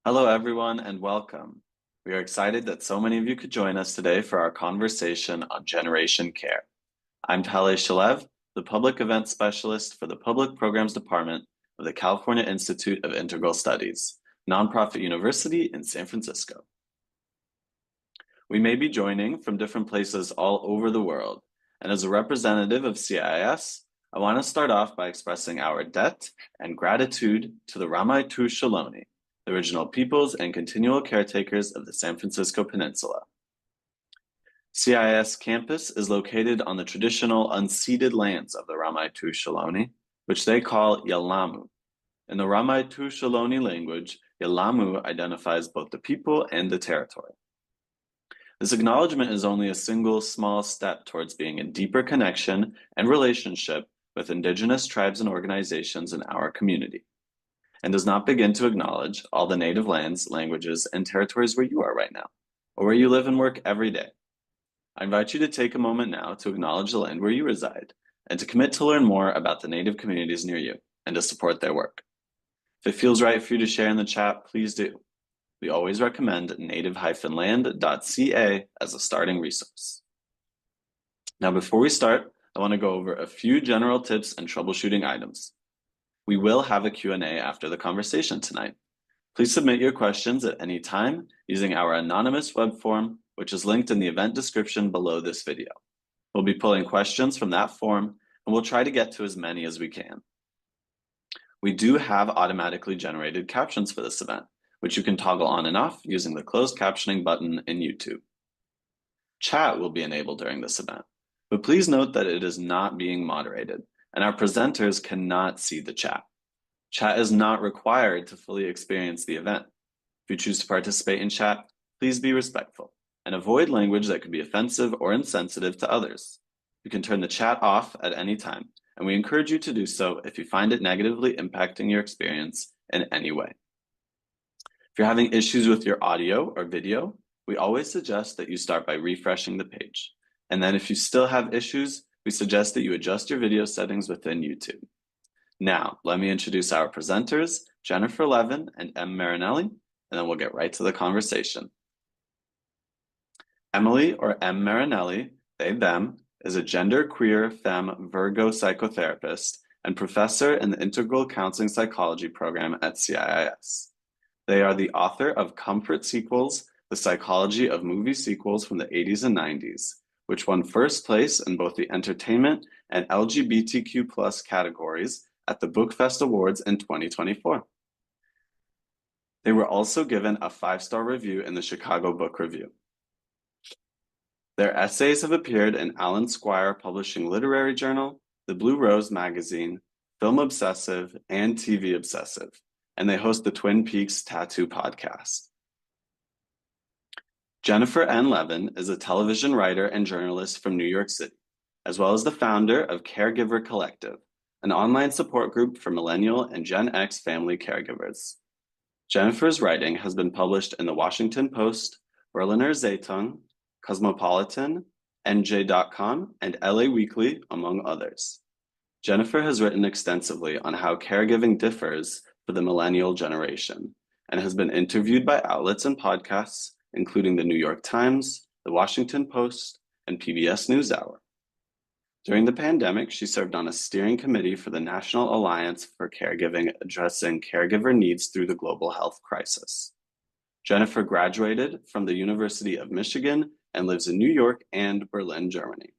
Hello, everyone, and welcome. We are excited that so many of you could join us today for our conversation on generation care. I'm Talay Shalev, the Public Events Specialist for the Public Programs Department of the California Institute of Integral Studies, nonprofit university in San Francisco. We may be joining from different places all over the world, and as a representative of CIIS, I want to start off by expressing our debt and gratitude to the Ramaytu Shaloni, the original peoples and continual caretakers of the San Francisco Peninsula. CIIS campus is located on the traditional unceded lands of the Ramaytu Shaloni, which they call Yalamu. In the Ramaytu Shaloni language, Yalamu identifies both the people and the territory. This acknowledgement is only a single small step towards being in deeper connection and relationship with Indigenous tribes and organizations in our community, and does not begin to acknowledge all the native lands, languages, and territories where you are right now, or where you live and work every day. I invite you to take a moment now to acknowledge the land where you reside, and to commit to learn more about the native communities near you, and to support their work. If it feels right for you to share in the chat, please do. We always recommend native-land.ca as a starting resource. Now, before we start, I want to go over a few general tips and troubleshooting items. We will have a Q&A after the conversation tonight. Please submit your questions at any time using our anonymous web form, which is linked in the event description below this video. We'll be pulling questions from that form, and we'll try to get to as many as we can. We do have automatically generated captions for this event, which you can toggle on and off using the closed captioning button in YouTube. Chat will be enabled during this event, but please note that it is not being moderated, and our presenters cannot see the chat. Chat is not required to fully experience the event. If you choose to participate in chat, please be respectful and avoid language that could be offensive or insensitive to others. You can turn the chat off at any time, and we encourage you to do so if you find it negatively impacting your experience in any way. If you're having issues with your audio or video, we always suggest that you start by refreshing the page. And then if you still have issues, we suggest that you adjust your video settings within YouTube. Now, let me introduce our presenters, Jennifer Levin and Emily Marinelli, and then we'll get right to the conversation. Emily, or M. Marinelli, they, them, is a genderqueer femme Virgo psychotherapist and professor in the Integral Counseling Psychology program at CIIS. They are the author of Comfort Sequels, The Psychology of Movie Sequels from the 80s and 90s, which won first place in both the entertainment and LGBTQ+ categories at the Bookfest Awards in 2024. They were also given a 5-star review in the Chicago Book Review. Their essays have appeared in Alan Squire Publishing Literary Journal, The Blue Rose Magazine, Film Obsessive, and TV Obsessive, and they host the Twin Peaks Tattoo podcast. Jennifer N. Levin is a television writer and journalist from New York City, as well as the founder of Caregiver Collective, an online support group for millennial and Gen X family caregivers. Jennifer's writing has been published in the Washington Post, Berliner Zeitung, Cosmopolitan, NJ.com, and LA Weekly, among others. Jennifer has written extensively on how caregiving differs for the millennial generation and has been interviewed by outlets and podcasts, including the New York Times, the Washington Post, and PBS NewsHour. During the pandemic, she served on a steering committee for the National Alliance for Caregiving, addressing caregiver needs through the global health crisis. Jennifer graduated from the University of Michigan and lives in New York and Berlin, Germany.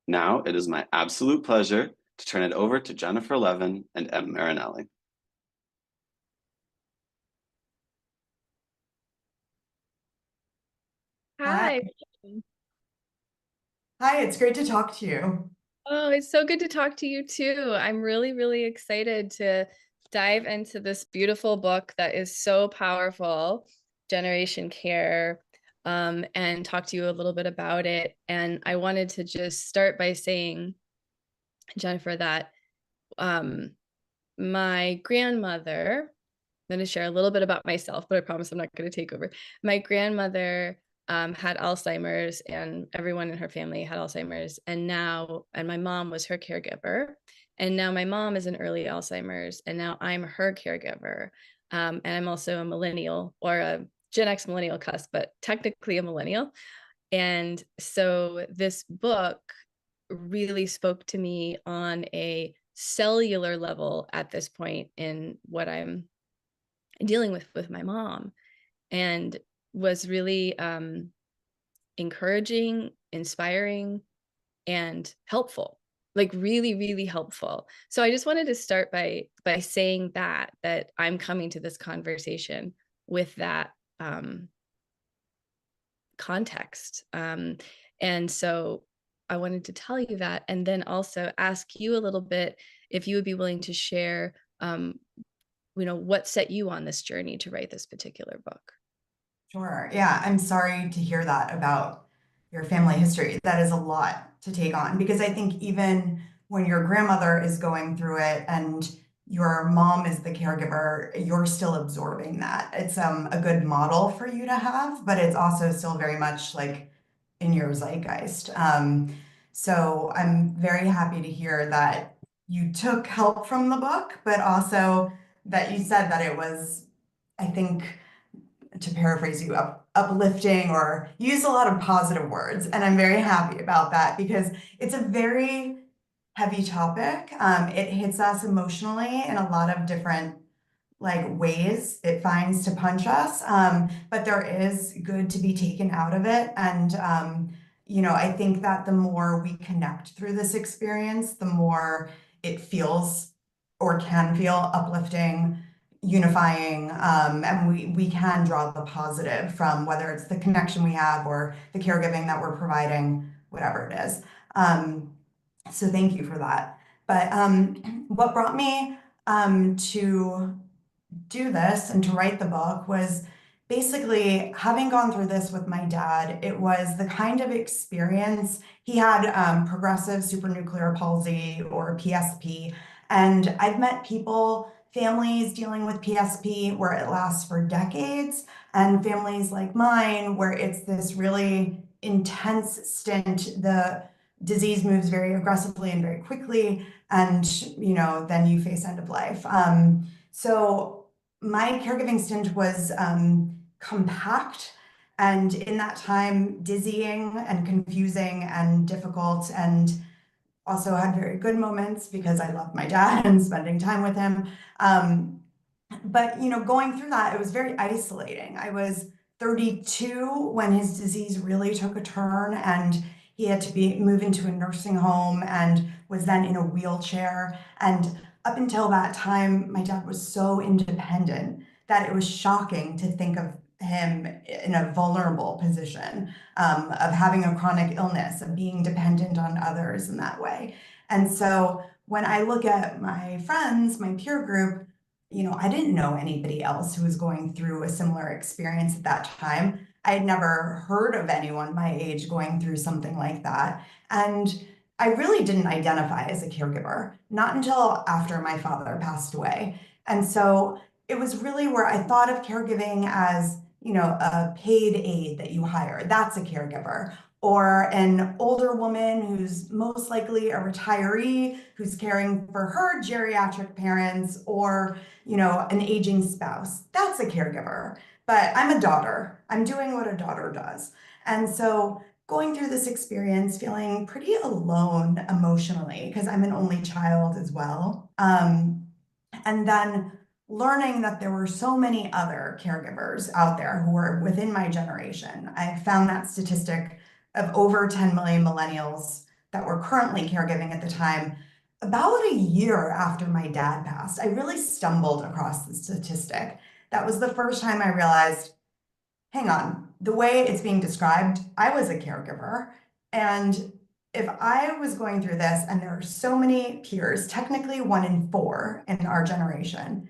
Now, it is my absolute pleasure to turn it over to Jennifer Levin and M. Marinelli. Hi. Hi. Hi, it's great to talk to you. Oh, it's so good to talk to you too. I'm really, really excited to dive into this beautiful book that is so powerful, Generation Care, and talk to you a little bit about it. And I wanted to just start by saying, Jennifer, that my grandmother, I'm going to share a little bit about myself, but I promise I'm not going to take over. My grandmother had Alzheimer's, and everyone in her family had Alzheimer's. And my mom was her caregiver. And now my mom is in early Alzheimer's, and now I'm her caregiver. And I'm also a millennial, or a Gen X millennial cusp, but technically a millennial. And so this book really spoke to me on a cellular level at this point in what I'm dealing with my mom, and was really encouraging, inspiring, and helpful, like really, really helpful. So I just wanted to start by saying that I'm coming to this conversation with that context. And so I wanted to tell you that, and then also ask you a little bit if you would be willing to share, what set you on this journey to write this particular book. Sure. Yeah, I'm sorry to hear that about your family history. That is a lot to take on because I think even when your grandmother is going through it and your mom is the caregiver, you're still absorbing that. It's a good model for you to have, but it's also still very much like in your zeitgeist. So I'm very happy to hear that you took help from the book, but also that you said that it was, I think, to paraphrase you, uplifting, or use a lot of positive words. And I'm very happy about that because it's a very heavy topic. It hits us emotionally in a lot of different ways it finds to punch us. But there is good to be taken out of it. And, I think that the more we connect through this experience, the more it feels or can feel uplifting, unifying, and we can draw the positive from whether it's the connection we have or the caregiving that we're providing, whatever it is. So thank you for that. But what brought me to do this and to write the book was basically having gone through this with my dad. It was the kind of experience he had, progressive supranuclear palsy, or PSP. And I've met people, families dealing with PSP where it lasts for decades, and families like mine where it's this really intense stint. The disease moves very aggressively and very quickly, and then you face end of life. So my caregiving stint was compact, and in that time, dizzying and confusing and difficult, and also had very good moments because I loved my dad and spending time with him. But going through that, it was very isolating. I was 32 when his disease really took a turn, and he had to move into a nursing home and was then in a wheelchair. And up until that time, my dad was so independent that it was shocking to think of him in a vulnerable position, of having a chronic illness, of being dependent on others in that way. And so when I look at my friends, my peer group, I didn't know anybody else who was going through a similar experience at that time. I had never heard of anyone my age going through something like that. And I really didn't identify as a caregiver, not until after my father passed away. And so it was really where I thought of caregiving as, a paid aide that you hire. That's a caregiver. Or an older woman who's most likely a retiree who's caring for her geriatric parents, or, an aging spouse. That's a caregiver. But I'm a daughter. I'm doing what a daughter does. And so going through this experience, feeling pretty alone emotionally, because I'm an only child as well. And then learning that there were so many other caregivers out there who were within my generation. I found that statistic of over 10 million millennials that were currently caregiving at the time. About a year after my dad passed, I really stumbled across the statistic. That was the first time I realized, hang on, the way it's being described, I was a caregiver. And if I was going through this, and there are so many peers, technically 1 in 4 in our generation,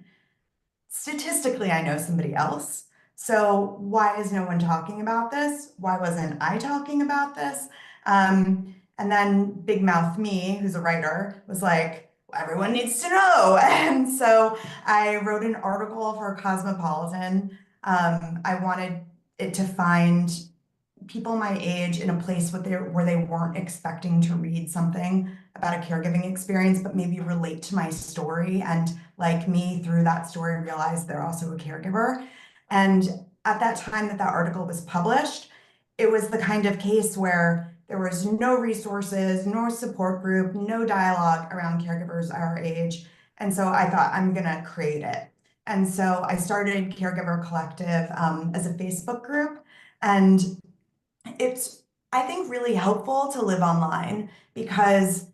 statistically, I know somebody else. So why is no one talking about this? Why wasn't I talking about this? And then Big Mouth me, who's a writer, was like, well, everyone needs to know. And so I wrote an article for Cosmopolitan. I wanted it to find people my age in a place where they weren't expecting to read something about a caregiving experience, but maybe relate to my story, and like me through that story realize they're also a caregiver. And at that time that article was published, it was the kind of case where there was no resources, no support group, no dialogue around caregivers our age. And so I thought, I'm gonna create it. And so I started Caregiver Collective as a Facebook group. And it's, I think, really helpful to live online because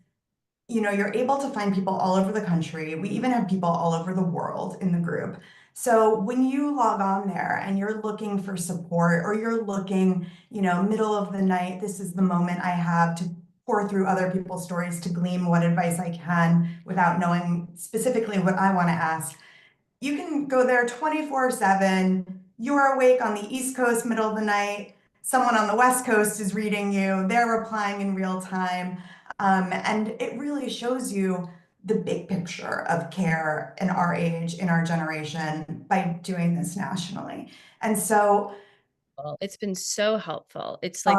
you're able to find people all over the country. We even have people all over the world in the group. So when you log on there and you're looking for support, or you're looking, middle of the night, this is the moment I have to pour through other people's stories to glean what advice I can without knowing specifically what I want to ask. You can go there 24/7. You're awake on the East Coast, middle of the night. Someone on the West Coast is reading you. They're replying in real time. And it really shows you the big picture of care in our age, in our generation, by doing this nationally. And so it's been so helpful. It's like,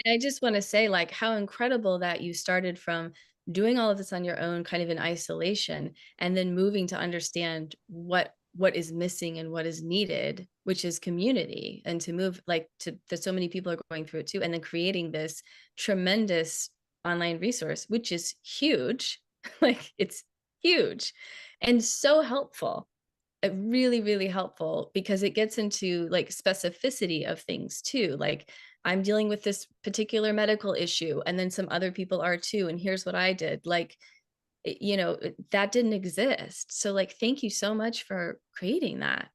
and I just want to say, like, how incredible that you started from doing all of this on your own, kind of in isolation, and then moving to understand what is missing and what is needed, which is community, and to move like to that so many people are going through it too, and then creating this tremendous online resource, which is huge. Like, it's huge and so helpful. Really, really helpful, because it gets into like specificity of things too. Like, I'm dealing with this particular medical issue, and then some other people are too, and here's what I did. Like, that didn't exist. So like, thank you so much for creating that.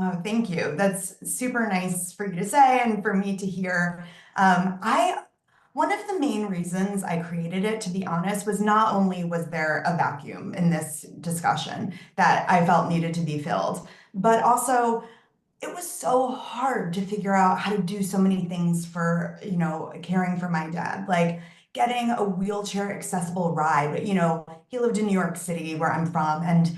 Oh, thank you. That's super nice for you to say and for me to hear. One of the main reasons I created it, to be honest, was not only was there a vacuum in this discussion that I felt needed to be filled, but also it was so hard to figure out how to do so many things for, caring for my dad, like getting a wheelchair accessible ride. He lived in New York City, where I'm from, and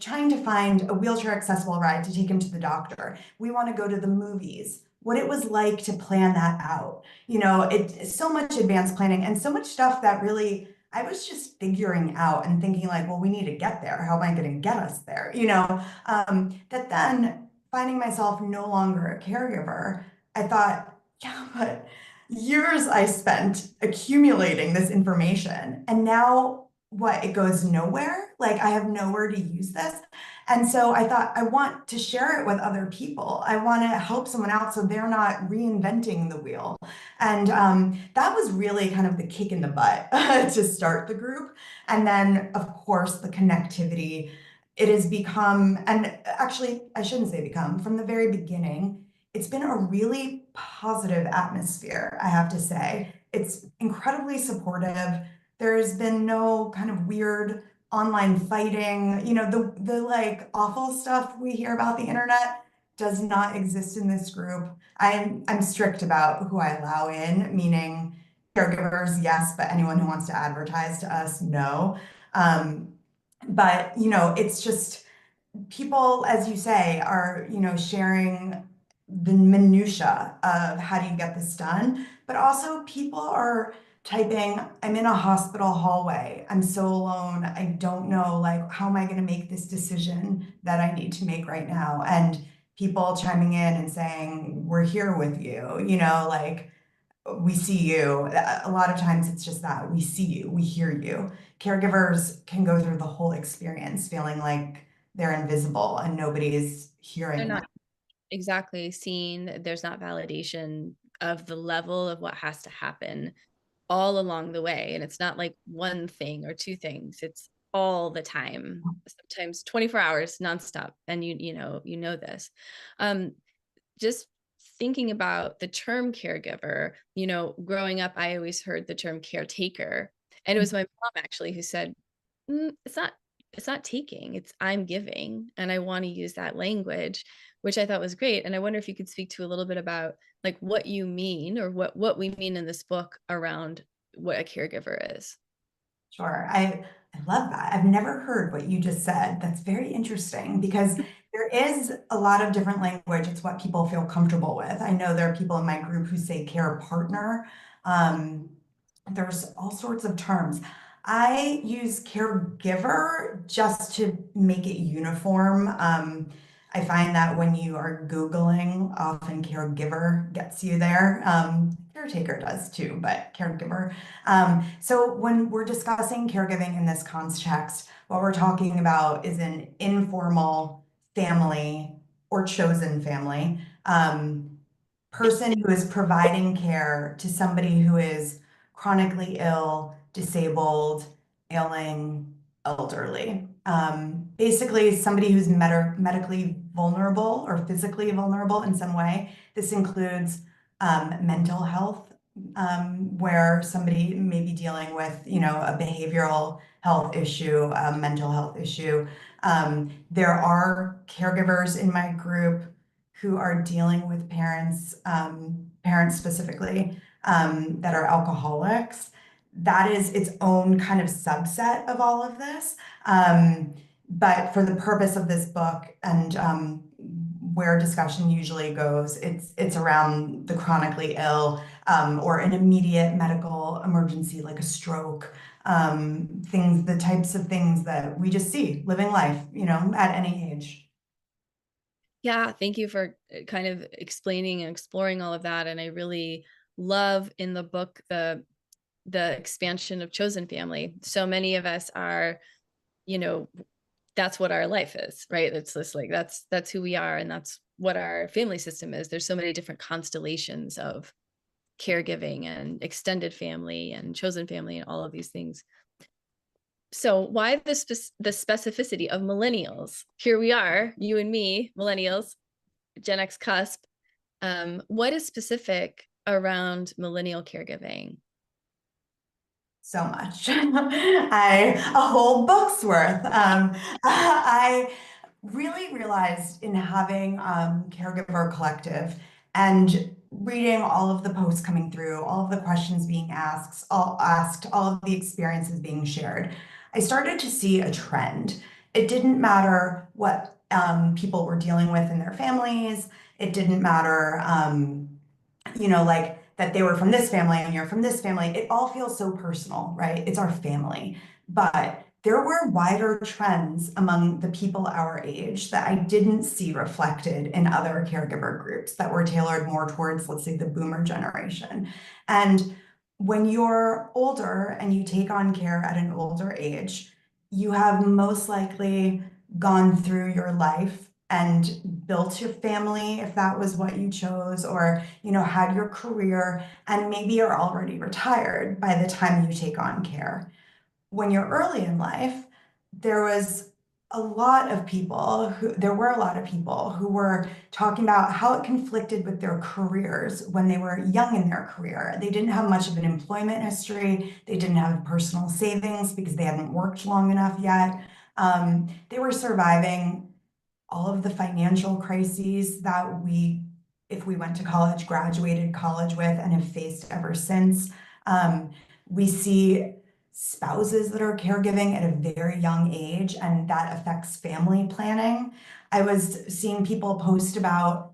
trying to find a wheelchair accessible ride to take him to the doctor. We want to go to the movies. What it was like to plan that out. It's so much advanced planning and so much stuff that really I was just figuring out and thinking like, well, we need to get there. How am I going to get us there? That then finding myself no longer a caregiver, I thought, yeah, but years I spent accumulating this information, and now what, it goes nowhere? Like, I have nowhere to use this. And so I thought, I want to share it with other people. I want to help someone out so they're not reinventing the wheel. And that was really kind of the kick in the butt to start the group. And then, of course, the connectivity. It has become, and actually, I shouldn't say become, from the very beginning, it's been a really positive atmosphere, I have to say. It's incredibly supportive. There's been no kind of weird online fighting. The like awful stuff we hear about the internet does not exist in this group. I'm strict about who I allow in, meaning caregivers, yes, but anyone who wants to advertise to us, no. But it's just people, as you say, are sharing the minutia of how do you get this done, but also people are typing, I'm in a hospital hallway, I'm so alone, I don't know, like, how am I going to make this decision that I need to make right now? And people chiming in and saying, we're here with you, like, we see you. A lot of times it's just that we see you, we hear you. Caregivers can go through the whole experience feeling like they're invisible and nobody is They're hearing them. not exactly seen. There's not validation of the level of what has to happen all along the way. And it's not like one thing or two things. It's all the time, sometimes 24 hours nonstop. And you know this. Just thinking about the term caregiver, growing up, I always heard the term caretaker. And it was my mom actually who said, it's not taking, it's I'm giving. And I want to use that language, which I thought was great. And I wonder if you could speak to a little bit about like what you mean, or what we mean in this book around what a caregiver is. Sure. I love that. I've never heard what you just said. That's very interesting because There is a lot of different language. It's what people feel comfortable with. I know there are people in my group who say care partner. Um, there's all sorts of terms. I use caregiver just to make it uniform. I find that when you are Googling, often caregiver gets you there. Caretaker does too, but caregiver. So when we're discussing caregiving in this context, what we're talking about is an informal family or chosen family person who is providing care to somebody who is chronically ill, disabled, ailing, elderly. Basically, somebody who's medically vulnerable or physically vulnerable in some way. This includes mental health, where somebody may be dealing with, a behavioral health issue, a mental health issue. There are caregivers in my group who are dealing with parents specifically, that are alcoholics. That is its own kind of subset of all of this. But for the purpose of this book and where discussion usually goes, it's around the chronically ill, or an immediate medical emergency like a stroke, the types of things that we just see living life, at any age. Yeah, thank you for kind of explaining and exploring all of that. And I really love in the book the expansion of chosen family. So many of us are, that's what our life is, right? It's just like that's who we are, and that's what our family system is. There's so many different constellations of caregiving and extended family and chosen family and all of these things. So why the specificity of millennials? Here we are, you and me, millennials, Gen X cusp. What is specific around millennial caregiving? So much. A whole book's worth. I really realized in having Caregiver Collective and reading all of the posts coming through, all of the questions being asked, all of the experiences being shared, I started to see a trend. It didn't matter what people were dealing with in their families. It didn't matter, like that they were from this family and you're from this family. It all feels so personal, right? It's our family. But there were wider trends among the people our age that I didn't see reflected in other caregiver groups that were tailored more towards, let's say, the boomer generation. And when you're older and you take on care at an older age, you have most likely gone through your life and built your family if that was what you chose, or had your career, and maybe you're already retired by the time you take on care. When you're early in life, there was there were a lot of people who were talking about how it conflicted with their careers when they were young in their career. They didn't have much of an employment history. They didn't have personal savings because they hadn't worked long enough yet. They were surviving all of the financial crises that if we went to college, graduated college with, and have faced ever since. We see spouses that are caregiving at a very young age, and that affects family planning. I was seeing people post about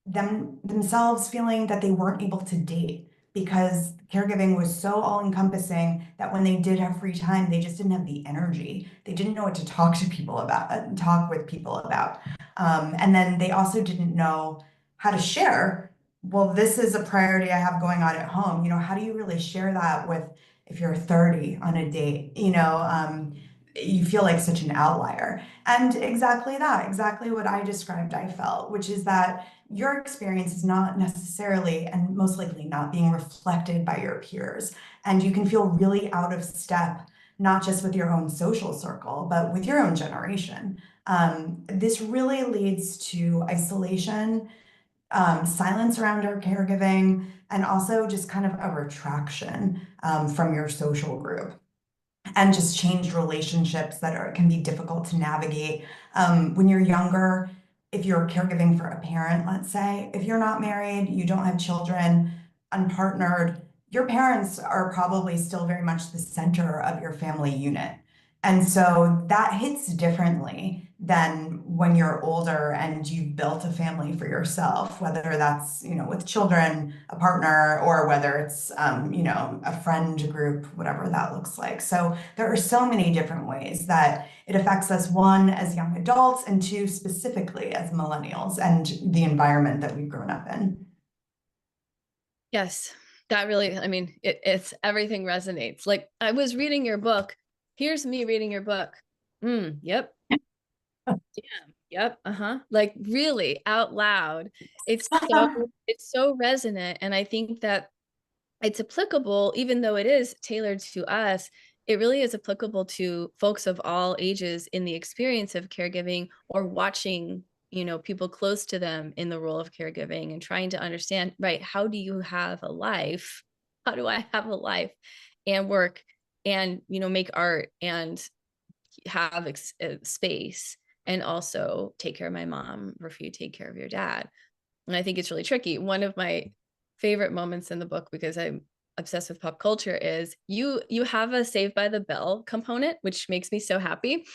themselves feeling that they weren't able to date because caregiving was so all-encompassing that when they did have free time, they just didn't have the energy. They didn't know what to talk with people about. And then they also didn't know how to share. Well, this is a priority I have going on at home. How do you really share that with if you're 30 on a date? You feel like such an outlier. And exactly what I described, I felt, which is that your experience is not necessarily and most likely not being reflected by your peers. And you can feel really out of step, not just with your own social circle, but with your own generation. This really leads to isolation, silence around our caregiving, and also just kind of a retraction from your social group, and just changed relationships that can be difficult to navigate. When you're younger, if you're caregiving for a parent, let's say, if you're not married, you don't have children, unpartnered, your parents are probably still very much the center of your family unit. And so that hits differently than when you're older and you've built a family for yourself, whether that's, with children, a partner, or whether it's, a friend group, whatever that looks like. So there are so many different ways that it affects us, one, as young adults, and two, specifically as millennials and the environment that we've grown up in. Yes, that really, I mean, it's everything resonates. Like, I was reading your book. Here's me reading your book. Yep. Yep. Like, really out loud. It's so resonant. And I think that it's applicable, even though it is tailored to us, it really is applicable to folks of all ages in the experience of caregiving, or watching, people close to them in the role of caregiving, and trying to understand, right, how do you have a life? How do I have a life and work and, make art and have space, and also take care of my mom, or if you take care of your dad? And I think it's really tricky. One of my favorite moments in the book, because I'm obsessed with pop culture, is you have a Saved by the Bell component, which makes me so happy,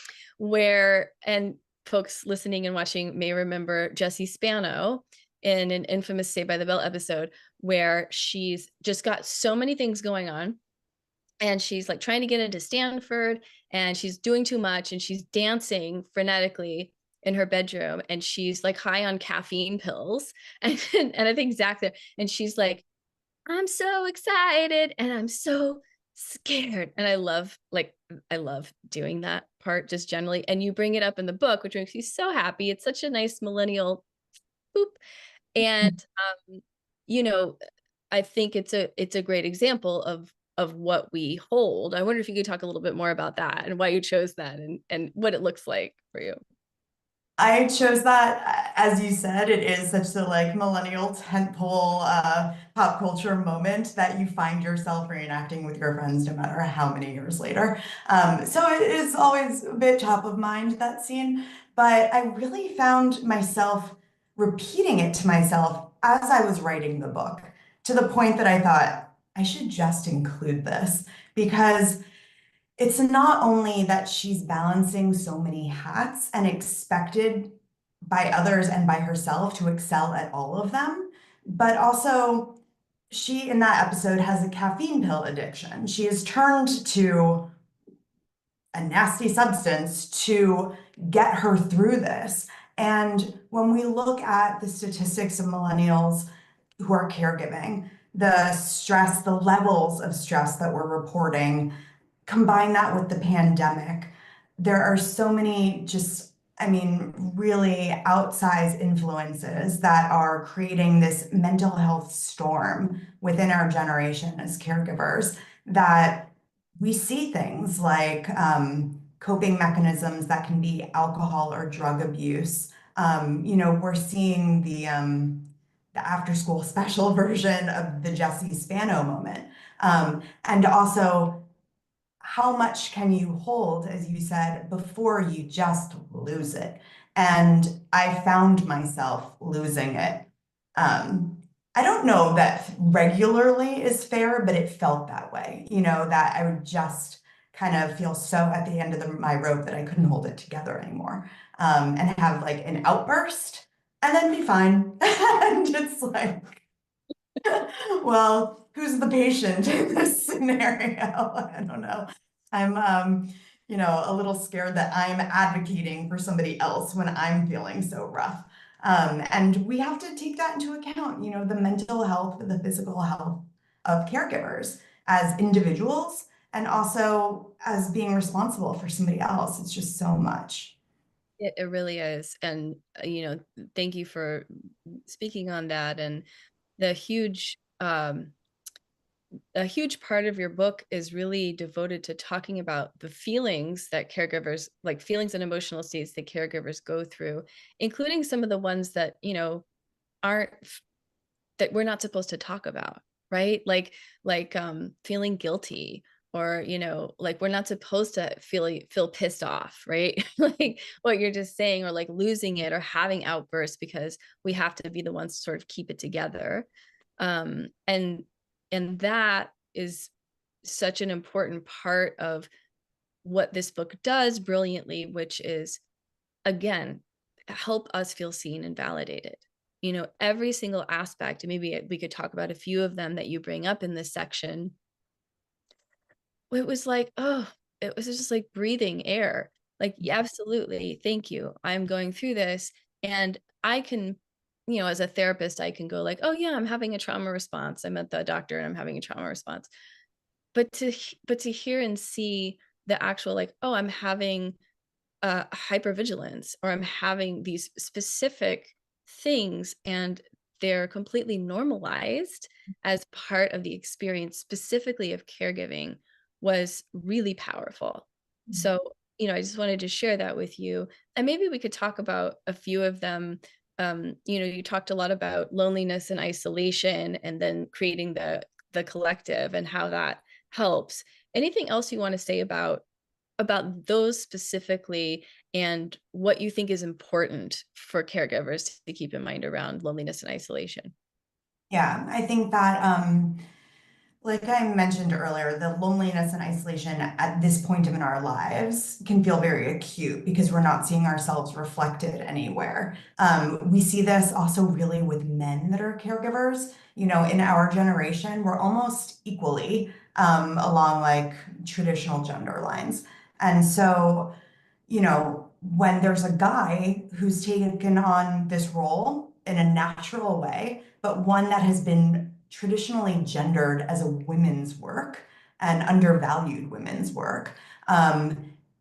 and folks listening and watching may remember Jessie Spano in an infamous Saved by the Bell episode, where she's just got so many things going on, and she's like trying to get into Stanford, and she's doing too much, and she's dancing frenetically in her bedroom, and she's like high on caffeine pills. And I think Zach there, and she's like, I'm so excited and I'm so scared. And I love doing that part just generally. And you bring it up in the book, which makes me so happy. It's such a nice millennial boop. And I think it's a great example of what we hold. I wonder if you could talk a little bit more about that, and why you chose that, and what it looks like for you. I chose that, as you said, it is such a millennial tentpole pop culture moment that you find yourself reenacting with your friends no matter how many years later. So it is always a bit top of mind, that scene, but I really found myself repeating it to myself as I was writing the book, to the point that I thought I should just include this, because it's not only that she's balancing so many hats and expected by others and by herself to excel at all of them, but also she, in that episode, has a caffeine pill addiction. She has turned to a nasty substance to get her through this. And when we look at the statistics of millennials who are caregiving, the stress, the levels of stress that we're reporting, combine that with the pandemic, there are so many really outsized influences that are creating this mental health storm within our generation as caregivers, that we see things like coping mechanisms that can be alcohol or drug abuse. We're seeing the after school special version of the Jessie Spano moment. And also, how much can you hold, as you said, before you just lose it? And I found myself losing it. I don't know that regularly is fair, but it felt that way, that I would just kind of feel so at the end of my rope that I couldn't hold it together anymore, and have like an outburst and then be fine. And it's like, well, who's the patient in this scenario? I don't know. I'm, a little scared that I'm advocating for somebody else when I'm feeling so rough. And we have to take that into account, the mental health, the physical health of caregivers as individuals, and also as being responsible for somebody else. It's just so much. It really is. And, thank you for speaking on that. And the a huge part of your book is really devoted to talking about the feelings that caregivers, like feelings and emotional states that caregivers go through, including some of the ones that, aren't, that we're not supposed to talk about, right? Like feeling guilty, or, like we're not supposed to feel pissed off, right? Like what you're just saying, or like losing it, or having outbursts, because we have to be the ones to sort of keep it together. And that is such an important part of what this book does brilliantly, which is again, help us feel seen and validated. You know, every single aspect, and maybe we could talk about a few of them that you bring up in this section. It was like, oh, it was just like breathing air. Like, yeah, absolutely. Thank you. I'm going through this. And I can, you know, as a therapist, I can go like, oh yeah, I'm having a trauma response. I'm at the doctor and I'm having a trauma response. But to hear and see the actual like, oh, I'm having hypervigilance, or I'm having these specific things and they're completely normalized as part of the experience, specifically of caregiving, was really powerful. So, you know, I just wanted to share that with you. And maybe we could talk about a few of them. You know, you talked a lot about loneliness and isolation, and then creating the collective and how that helps. Anything else you want to say about those specifically, and what you think is important for caregivers to keep in mind around loneliness and isolation? Yeah, I think that, like I mentioned earlier, the loneliness and isolation at this point in our lives can feel very acute because we're not seeing ourselves reflected anywhere. We see this also really with men that are caregivers. You know, in our generation, we're almost equally along like traditional gender lines. And so, you know, when there's a guy who's taken on this role in a natural way, but one that has been traditionally gendered as a women's work and undervalued women's work,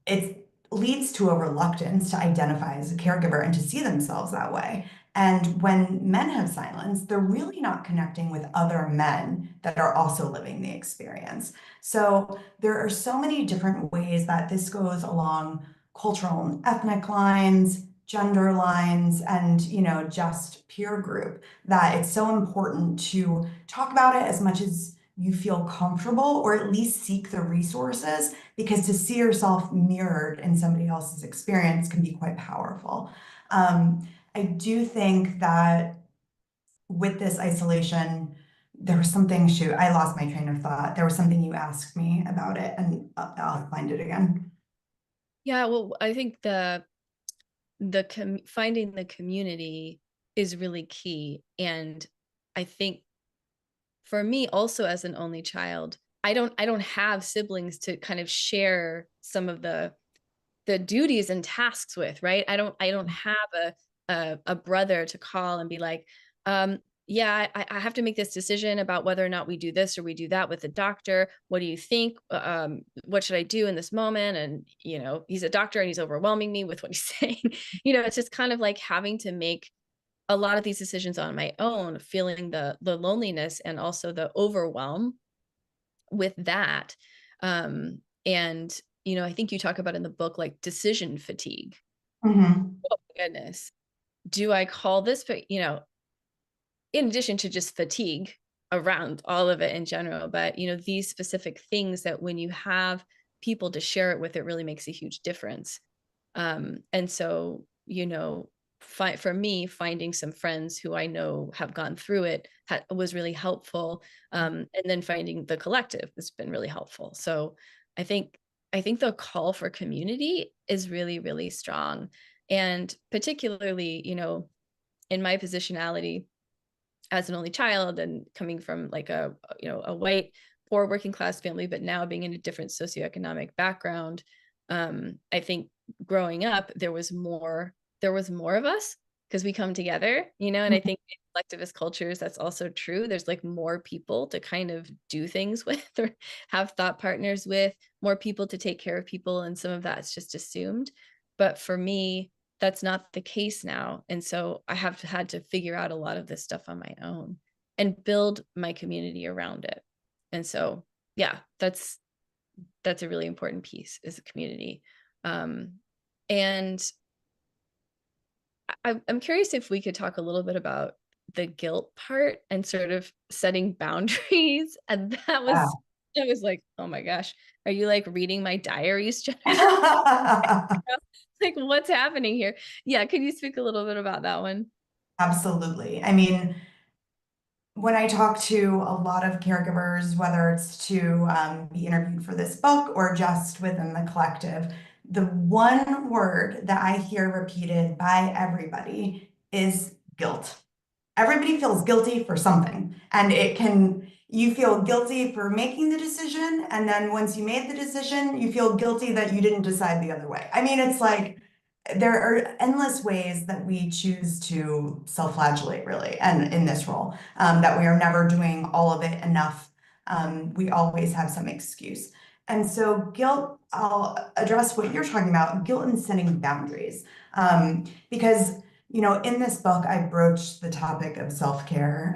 it leads to a reluctance to identify as a caregiver and to see themselves that way. And when men have silence, they're really not connecting with other men that are also living the experience. So there are so many different ways that this goes along cultural and ethnic lines, gender lines, and, you know, just peer group, that it's so important to talk about it as much as you feel comfortable, or at least seek the resources, because to see yourself mirrored in somebody else's experience can be quite powerful. I do think that with this isolation, there was something, shoot, I lost my train of thought. There was something you asked me about it, and I'll find it again. Yeah, well, I think finding the community is really key. And I think for me also, as an only child, I don't have siblings to kind of share some of the duties and tasks with, right? I don't have a brother to call and be like, yeah, I have to make this decision about whether or not we do this or we do that with the doctor. What do you think? What should I do in this moment? And, you know, he's a doctor and he's overwhelming me with what he's saying. You know, it's just kind of like having to make a lot of these decisions on my own, feeling the loneliness and also the overwhelm with that. And, you know, I think you talk about in the book, like decision fatigue. Mhm. Oh my goodness. Do I call this, but, you know, in addition to just fatigue around all of it in general, but, you know, these specific things that when you have people to share it with, it really makes a huge difference. And so, you know, for me, finding some friends who I know have gone through it was really helpful. And then finding the collective has been really helpful. So I think I think the call for community is really, really strong. And particularly, you know, in my positionality as an only child and coming from like you know, a white, poor working class family, but now being in a different socioeconomic background, I think growing up there was more of us because we come together, you know. And I think in collectivist cultures that's also true. There's like more people to kind of do things with or have thought partners with, more people to take care of people, and some of that's just assumed. But for me, that's not the case now. And so I have had to figure out a lot of this stuff on my own and build my community around it. And so, yeah, that's a really important piece, is the community. And I'm curious if we could talk a little bit about the guilt part and sort of setting boundaries. And that was like, oh my gosh, are you like reading my diaries, Jennifer? Yeah. Like, what's happening here? Yeah, could you speak a little bit about that one? Absolutely. I mean, when I talk to a lot of caregivers, whether it's to be interviewed for this book or just within the collective, the one word that I hear repeated by everybody is guilt. Everybody feels guilty for something, and you feel guilty for making the decision, and then once you made the decision, you feel guilty that you didn't decide the other way. I mean, it's like there are endless ways that we choose to self-flagellate, really, and in this role, that we are never doing all of it enough. We always have some excuse. And so guilt, I'll address what you're talking about, guilt and setting boundaries. Because, in this book, I broached the topic of self-care,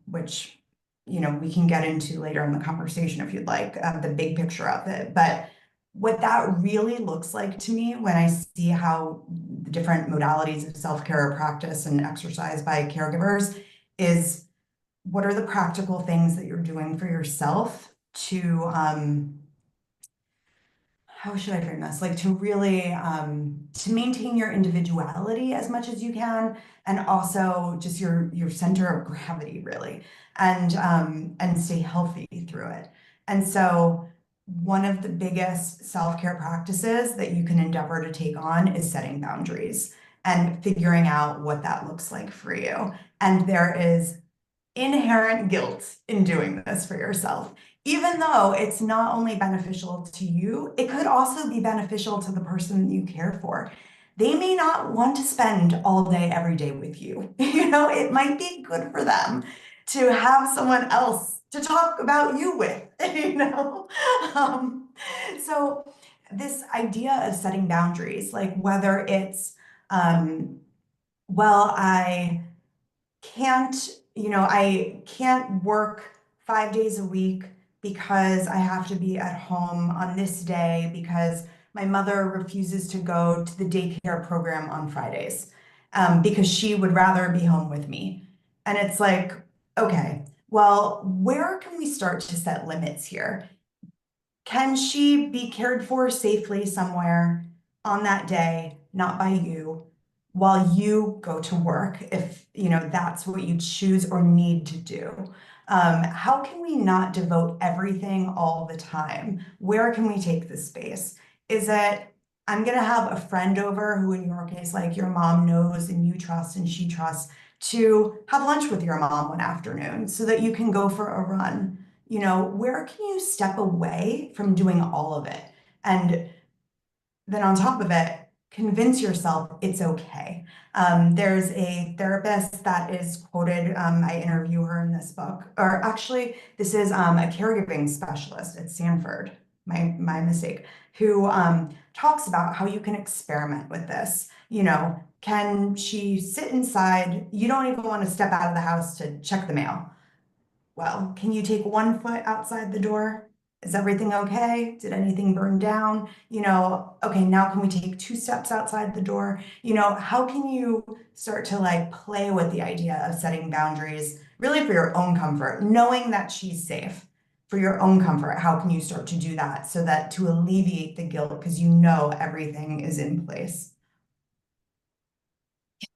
which, we can get into later in the conversation if you'd like, the big picture of it. But what that really looks like to me when I see how the different modalities of self-care are practiced and exercised by caregivers is what are the practical things that you're doing for yourself to, how should I frame this? Like to really to maintain your individuality as much as you can, and also just your center of gravity, really, and stay healthy through it. And so one of the biggest self-care practices that you can endeavor to take on is setting boundaries and figuring out what that looks like for you. And there is inherent guilt in doing this for yourself. Even though it's not only beneficial to you, it could also be beneficial to the person you care for. They may not want to spend all day, every day with you. It might be good for them to have someone else to talk about you with, So this idea of setting boundaries, like whether it's, well, I can't work 5 days a week because I have to be at home on this day because my mother refuses to go to the daycare program on Fridays, because she would rather be home with me. And it's like, okay, well, where can we start to set limits here? Can she be cared for safely somewhere on that day, not by you, while you go to work, if that's what you choose or need to do? How can we not devote everything all the time? Where can we take the space? Is it, I'm gonna have a friend over who in your case, like your mom knows and you trust and she trusts, to have lunch with your mom one afternoon so that you can go for a run? Where can you step away from doing all of it? And then on top of it, convince yourself it's okay. There's a therapist that is quoted, I interview her in this book, or actually, this is a caregiving specialist at Stanford, my mistake, who talks about how you can experiment with this. Can she sit inside? You don't even want to step out of the house to check the mail. Well, can you take 1 foot outside the door? Is everything okay? Did anything burn down? Okay, now can we take 2 steps outside the door? How can you start to play with the idea of setting boundaries really for your own comfort, knowing that she's safe for your own comfort? How can you start to do that so that to alleviate the guilt because everything is in place?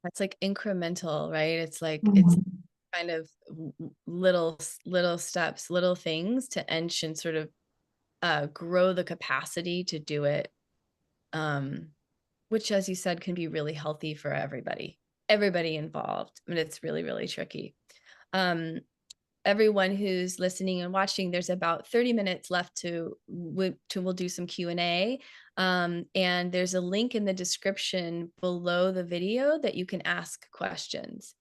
It's like incremental, right? It's like it's Mhm. kind of little steps, little things to inch and sort of grow the capacity to do it, which, as you said, can be really healthy for everybody involved. I mean, it's really, really tricky. Everyone who's listening and watching, there's about 30 minutes left we'll do some Q&A. And there's a link in the description below the video that you can ask questions.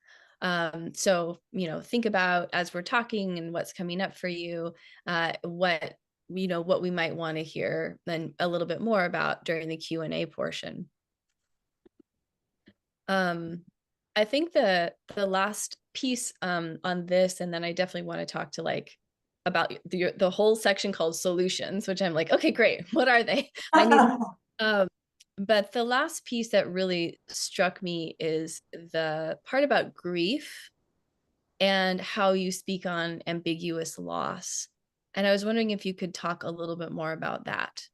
So, think about, as we're talking and what's coming up for you, what we might want to hear then a little bit more about during the Q&A portion. I think the last piece on this, and then I definitely want to talk to about the whole section called solutions, which I'm like, okay, great. What are they? I need, but the last piece that really struck me is the part about grief and how you speak on ambiguous loss. And I was wondering if you could talk a little bit more about that.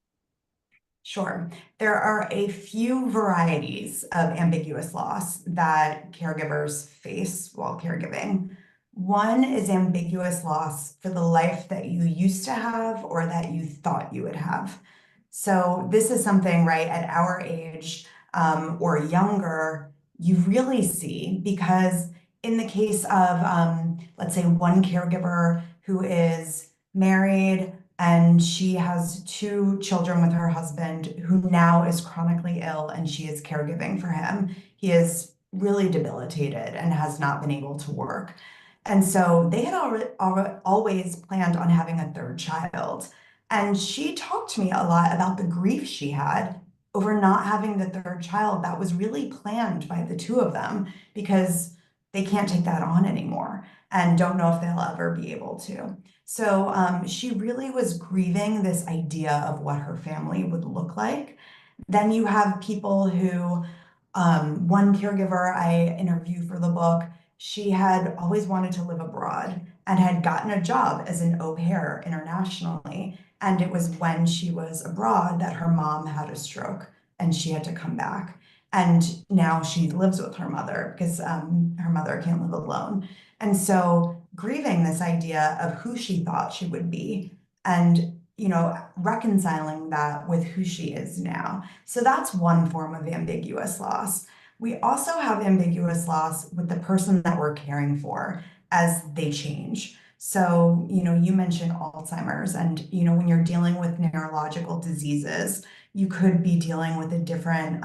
Sure. There are a few varieties of ambiguous loss that caregivers face while caregiving. One is ambiguous loss for the life that you used to have or that you thought you would have. So this is something, right, at our age or younger, you really see, because in the case of, let's say, one caregiver who is married and she has 2 children with her husband who now is chronically ill and she is caregiving for him. He is really debilitated and has not been able to work. And so they had always planned on having a 3rd child. And she talked to me a lot about the grief she had over not having the 3rd child that was really planned by the 2 of them, because they can't take that on anymore and don't know if they'll ever be able to. So she really was grieving this idea of what her family would look like. Then you have people who, one caregiver I interviewed for the book, she had always wanted to live abroad and had gotten a job as an au pair internationally. And it was when she was abroad that her mom had a stroke and she had to come back. And now she lives with her mother because her mother can't live alone. And so grieving this idea of who she thought she would be and, you know, reconciling that with who she is now. So that's one form of ambiguous loss. We also have ambiguous loss with the person that we're caring for as they change. So, you know, you mentioned Alzheimer's, and, you know, when you're dealing with neurological diseases, you could be dealing with a different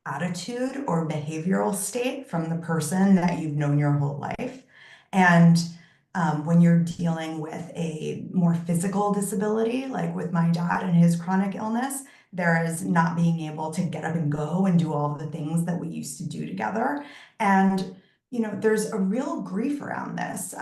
attitude or behavioral state from the person that you've known your whole life. And when you're dealing with a more physical disability, like with my dad and his chronic illness, there is not being able to get up and go and do all of the things that we used to do together. And, you know, there's a real grief around this.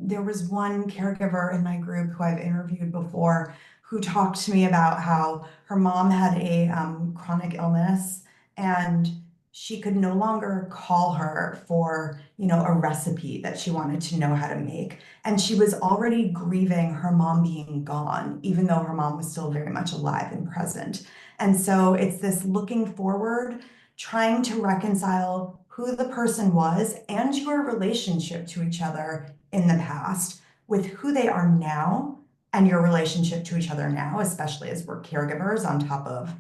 There was one caregiver in my group who I've interviewed before who talked to me about how her mom had a chronic illness and she could no longer call her for, you know, a recipe that she wanted to know how to make. And she was already grieving her mom being gone, even though her mom was still very much alive and present. And so it's this looking forward, trying to reconcile who the person was and your relationship to each other in the past with who they are now and your relationship to each other now, especially as we're caregivers on top of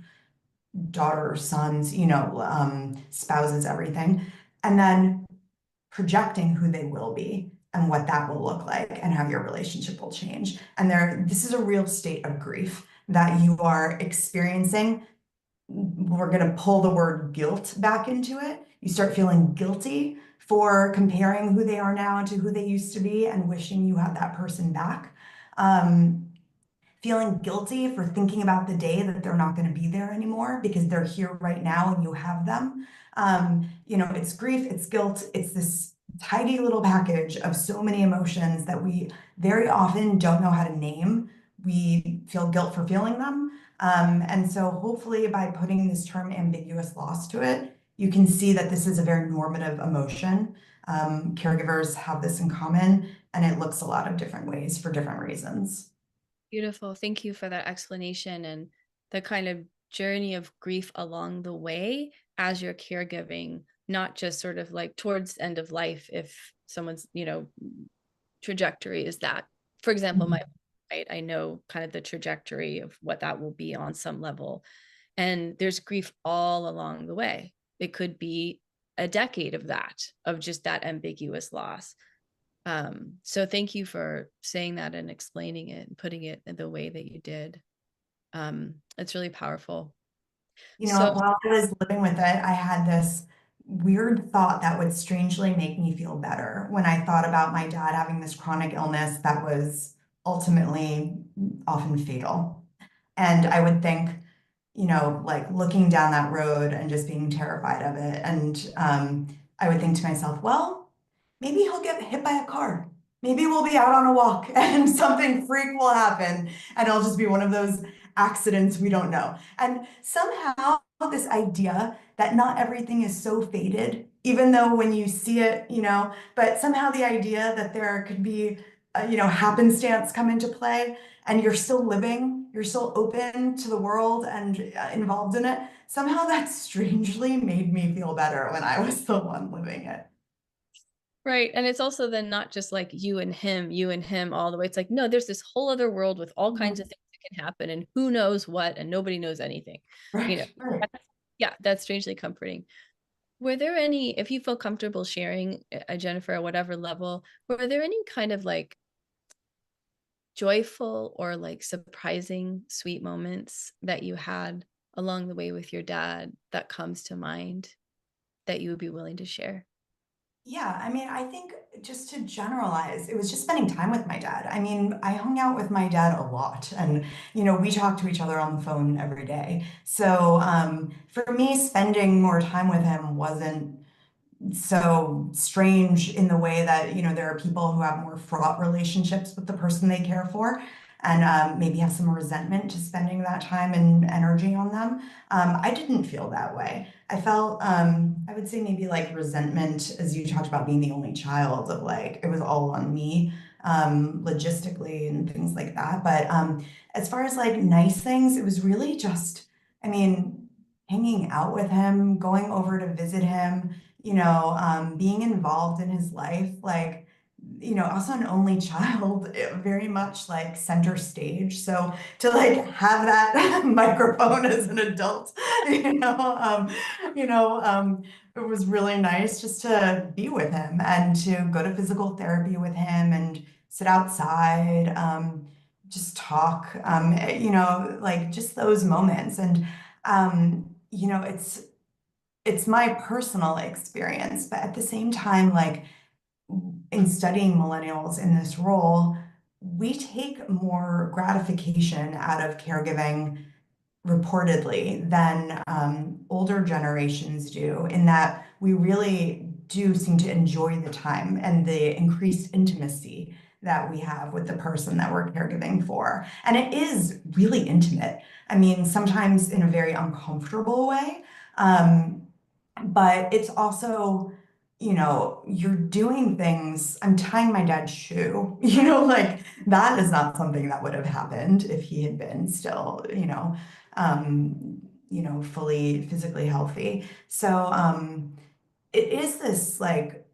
daughters, sons, you know, spouses, everything. And then projecting who they will be and what that will look like and how your relationship will change. And this is a real state of grief that you are experiencing. We're going to pull the word guilt back into it. You start feeling guilty for comparing who they are now to who they used to be and wishing you had that person back. Feeling guilty for thinking about the day that they're not going to be there anymore because they're here right now and you have them. You know, it's grief, it's guilt, it's this tidy little package of so many emotions that we very often don't know how to name. We feel guilt for feeling them. And so hopefully by putting this term ambiguous loss to it, you can see that this is a very normative emotion. Caregivers have this in common, and it looks a lot of different ways for different reasons. Beautiful. Thank you for that explanation and the kind of journey of grief along the way as you're caregiving, not just sort of like towards end of life if someone's, you know, trajectory is that. For example, my right, I know kind of the trajectory of what that will be on some level. And there's grief all along the way. It could be a decade of that, of just that ambiguous loss. So thank you for saying that and explaining it and putting it in the way that you did. It's really powerful. You know, So while I was living with it, I had this weird thought that would strangely make me feel better when I thought about my dad having this chronic illness that was ultimately often fatal. And I would think, you know, like looking down that road and just being terrified of it. And I would think to myself, well, maybe he'll get hit by a car. Maybe we'll be out on a walk and something freak will happen and it'll just be one of those accidents we don't know. And somehow this idea that not everything is so fated, even though when you see it, you know, but somehow the idea that there could be, you know, happenstance come into play and you're still living, you're still open to the world and involved in it. Somehow that strangely made me feel better when I was the one living it. right. And it's also then not just like you and him all the way. It's like, no, there's this whole other world with all kinds of things that can happen and who knows what, and nobody knows anything. You know, Right. yeah, that's strangely comforting. Were there any, if you feel comfortable sharing, Jennifer, at whatever level, were there any kind of like joyful or like surprising sweet moments that you had along the way with your dad that comes to mind that you would be willing to share? Yeah, I mean, I think just to generalize, it was just spending time with my dad. I mean, I hung out with my dad a lot, and we talk to each other on the phone every day. So, for me, spending more time with him wasn't so strange in the way that there are people who have more fraught relationships with the person they care for, and maybe have some resentment to spending that time and energy on them. I didn't feel that way. I felt, I would say maybe like resentment, as you talked about being the only child, of like it was all on me, logistically and things like that. But as far as like nice things, it was really just, I mean, hanging out with him, going over to visit him, being involved in his life, like, also an only child, very much like center stage. So to like have that microphone as an adult, it was really nice just to be with him and to go to physical therapy with him and sit outside, just talk, like just those moments. And, it's my personal experience, but at the same time, like in studying millennials in this role, we take more gratification out of caregiving reportedly than older generations do, in that we really do seem to enjoy the time and the increased intimacy that we have with the person that we're caregiving for. And it is really intimate. I mean, sometimes in a very uncomfortable way. But it's also, you're doing things. I'm tying my dad's shoe, like that is not something that would have happened if he had been still, fully physically healthy. So it is this like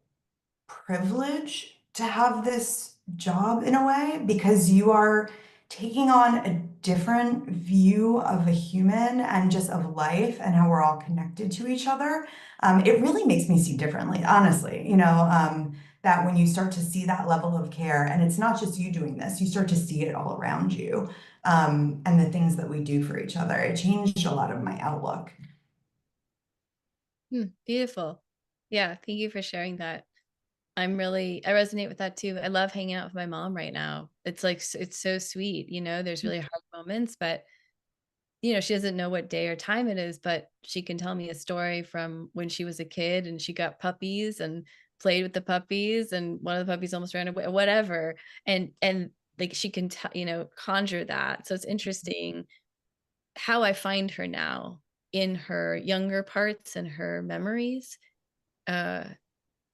privilege to have this job in a way, because you are taking on a different view of a human and just of life and how we're all connected to each other. It really makes me see differently, honestly, that when you start to see that level of care, and it's not just you doing this, you start to see it all around you, and the things that we do for each other. It changed a lot of my outlook. Beautiful. Yeah, thank you for sharing that. I resonate with that too. I love hanging out with my mom right now. It's like, it's so sweet, there's really hard moments, but she doesn't know what day or time it is, but she can tell me a story from when she was a kid and she got puppies and played with the puppies and one of the puppies almost ran away, whatever. And like she can conjure that. So it's interesting how I find her now in her younger parts and her memories.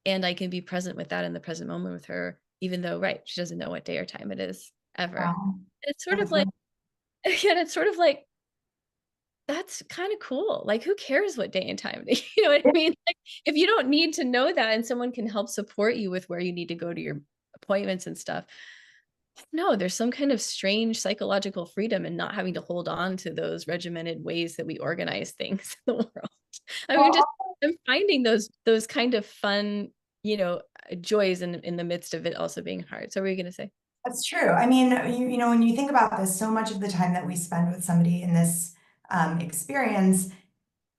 And I can be present with that in the present moment with her, even though, right, she doesn't know what day or time it is ever. Wow. It's sort of That's like, really again, it's sort of like, that's kind of cool. Like, who cares what day and time? You know what I mean? Like, if you don't need to know that and someone can help support you with where you need to go to your appointments and stuff. No, there's some kind of strange psychological freedom in not having to hold on to those regimented ways that we organize things in the world. I mean, just well, I'm finding those kind of fun, joys in the midst of it also being hard. So what were you gonna say? that's true. I mean, when you think about this, so much of the time that we spend with somebody in this experience,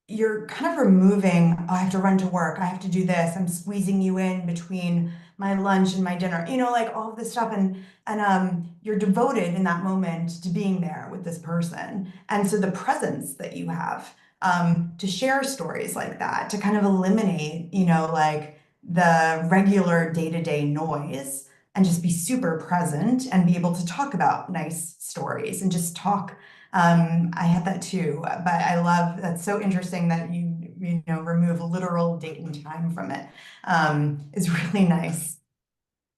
you're kind of removing, oh, I have to run to work, I have to do this, I'm squeezing you in between my lunch and my dinner, like all of this stuff. And you're devoted in that moment to being there with this person. And so the presence that you have to share stories like that, to kind of eliminate, like the regular day-to-day noise, and just be super present and be able to talk about nice stories and just talk. I had that too, but I love, that's so interesting that you remove literal date and time from it. Is really nice.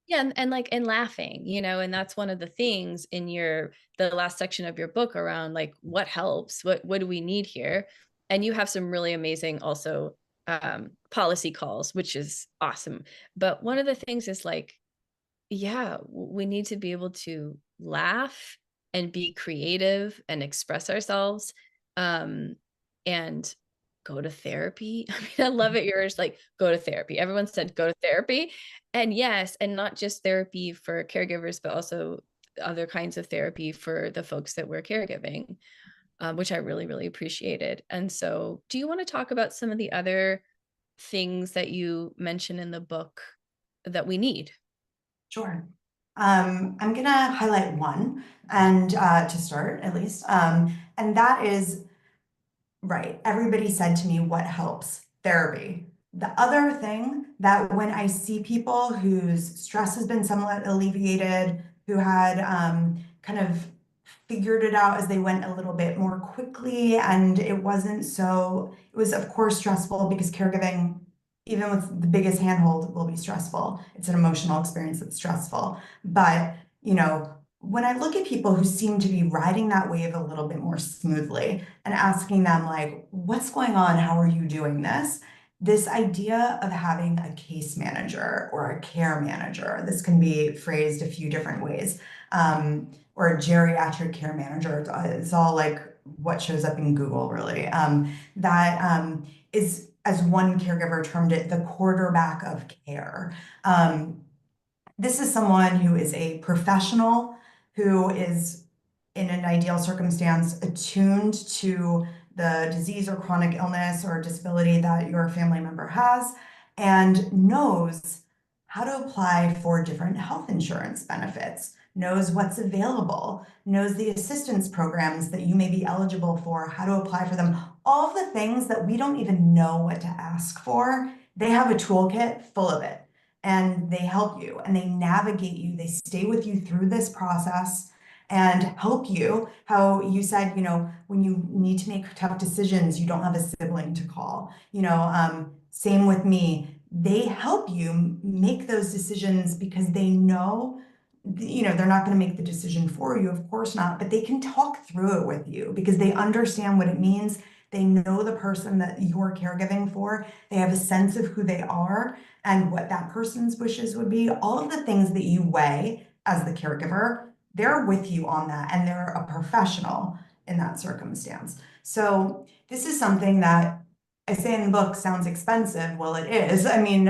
Yeah, and like and laughing, and that's one of the things in the last section of your book around like what helps, what do we need here? And you have some really amazing also policy calls, which is awesome. But one of the things is like, yeah, we need to be able to laugh and be creative and express ourselves, and go to therapy. I mean, I love it. You're just like, go to therapy. Everyone said go to therapy. And yes, and not just therapy for caregivers, but also other kinds of therapy for the folks that we're caregiving, which I really, really appreciated. And so, do you want to talk about some of the other things that you mention in the book that we need? Sure. I'm going to highlight one, and to start at least, and that is, right, everybody said to me, what helps? Therapy. The other thing that when I see people whose stress has been somewhat alleviated, who had kind of figured it out as they went a little bit more quickly, and it wasn't so, it was of course stressful because caregiving, even with the biggest handhold, will be stressful. It's an emotional experience that's stressful. But, you know, when I look at people who seem to be riding that wave a little bit more smoothly and asking them, like, what's going on? How are you doing this? This idea of having a case manager or a care manager, this can be phrased a few different ways, or a geriatric care manager. It's all like what shows up in Google, really. That is, as one caregiver termed it, the quarterback of care. This is someone who is a professional, who is, in an ideal circumstance, attuned to the disease or chronic illness or disability that your family member has, and knows how to apply for different health insurance benefits, knows what's available, knows the assistance programs that you may be eligible for, how to apply for them, all of the things that we don't even know what to ask for. They have a toolkit full of it, and they help you and they navigate you. They stay with you through this process and help you. How you said, you know, when you need to make tough decisions, you don't have a sibling to call. You know, same with me. They help you make those decisions because they know, you know, they're not going to make the decision for you, of course not, but they can talk through it with you because they understand what it means. They know the person that you're caregiving for. They have a sense of who they are and what that person's wishes would be. All of the things that you weigh as the caregiver, they're with you on that, and they're a professional in that circumstance. So this is something that I say in the book sounds expensive. Well, it is. I mean,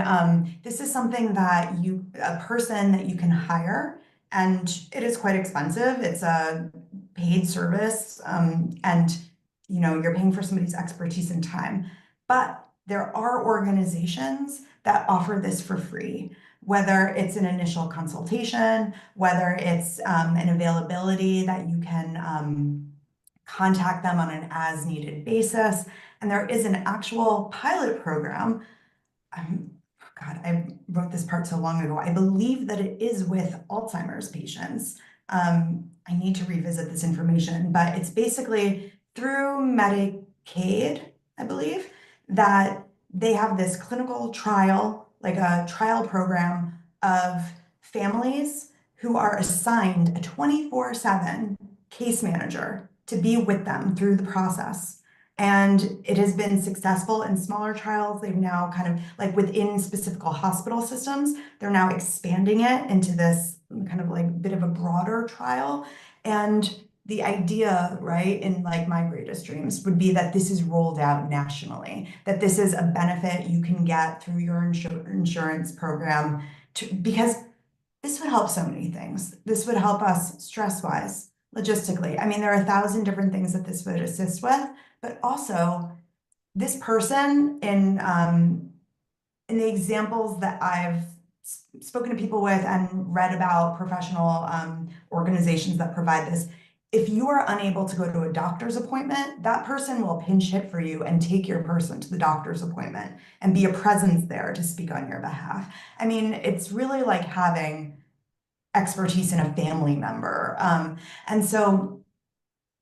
this is something that a person that you can hire, and it is quite expensive. It's a paid service, and you know, you're paying for somebody's expertise and time. But there are organizations that offer this for free, whether it's an initial consultation, whether it's an availability that you can contact them on an as needed basis. And there is an actual pilot program. God, I wrote this part so long ago. I believe that it is with Alzheimer's patients. I need to revisit this information, but it's basically through Medicaid, I believe, that they have this clinical trial, like a trial program of families who are assigned a 24/7 case manager to be with them through the process. And it has been successful in smaller trials. They've now kind of, like within specific hospital systems, they're now expanding it into this kind of like bit of a broader trial. And the idea, right, in like my greatest dreams would be that this is rolled out nationally, that this is a benefit you can get through your insurance program, because this would help so many things. This would help us stress-wise, logistically. I mean, there are 1,000 different things that this would assist with, but also this person in the examples that I've spoken to people with and read about professional organizations that provide this, if you are unable to go to a doctor's appointment, that person will pinch hit for you and take your person to the doctor's appointment and be a presence there to speak on your behalf. I mean, it's really like having expertise in a family member. And so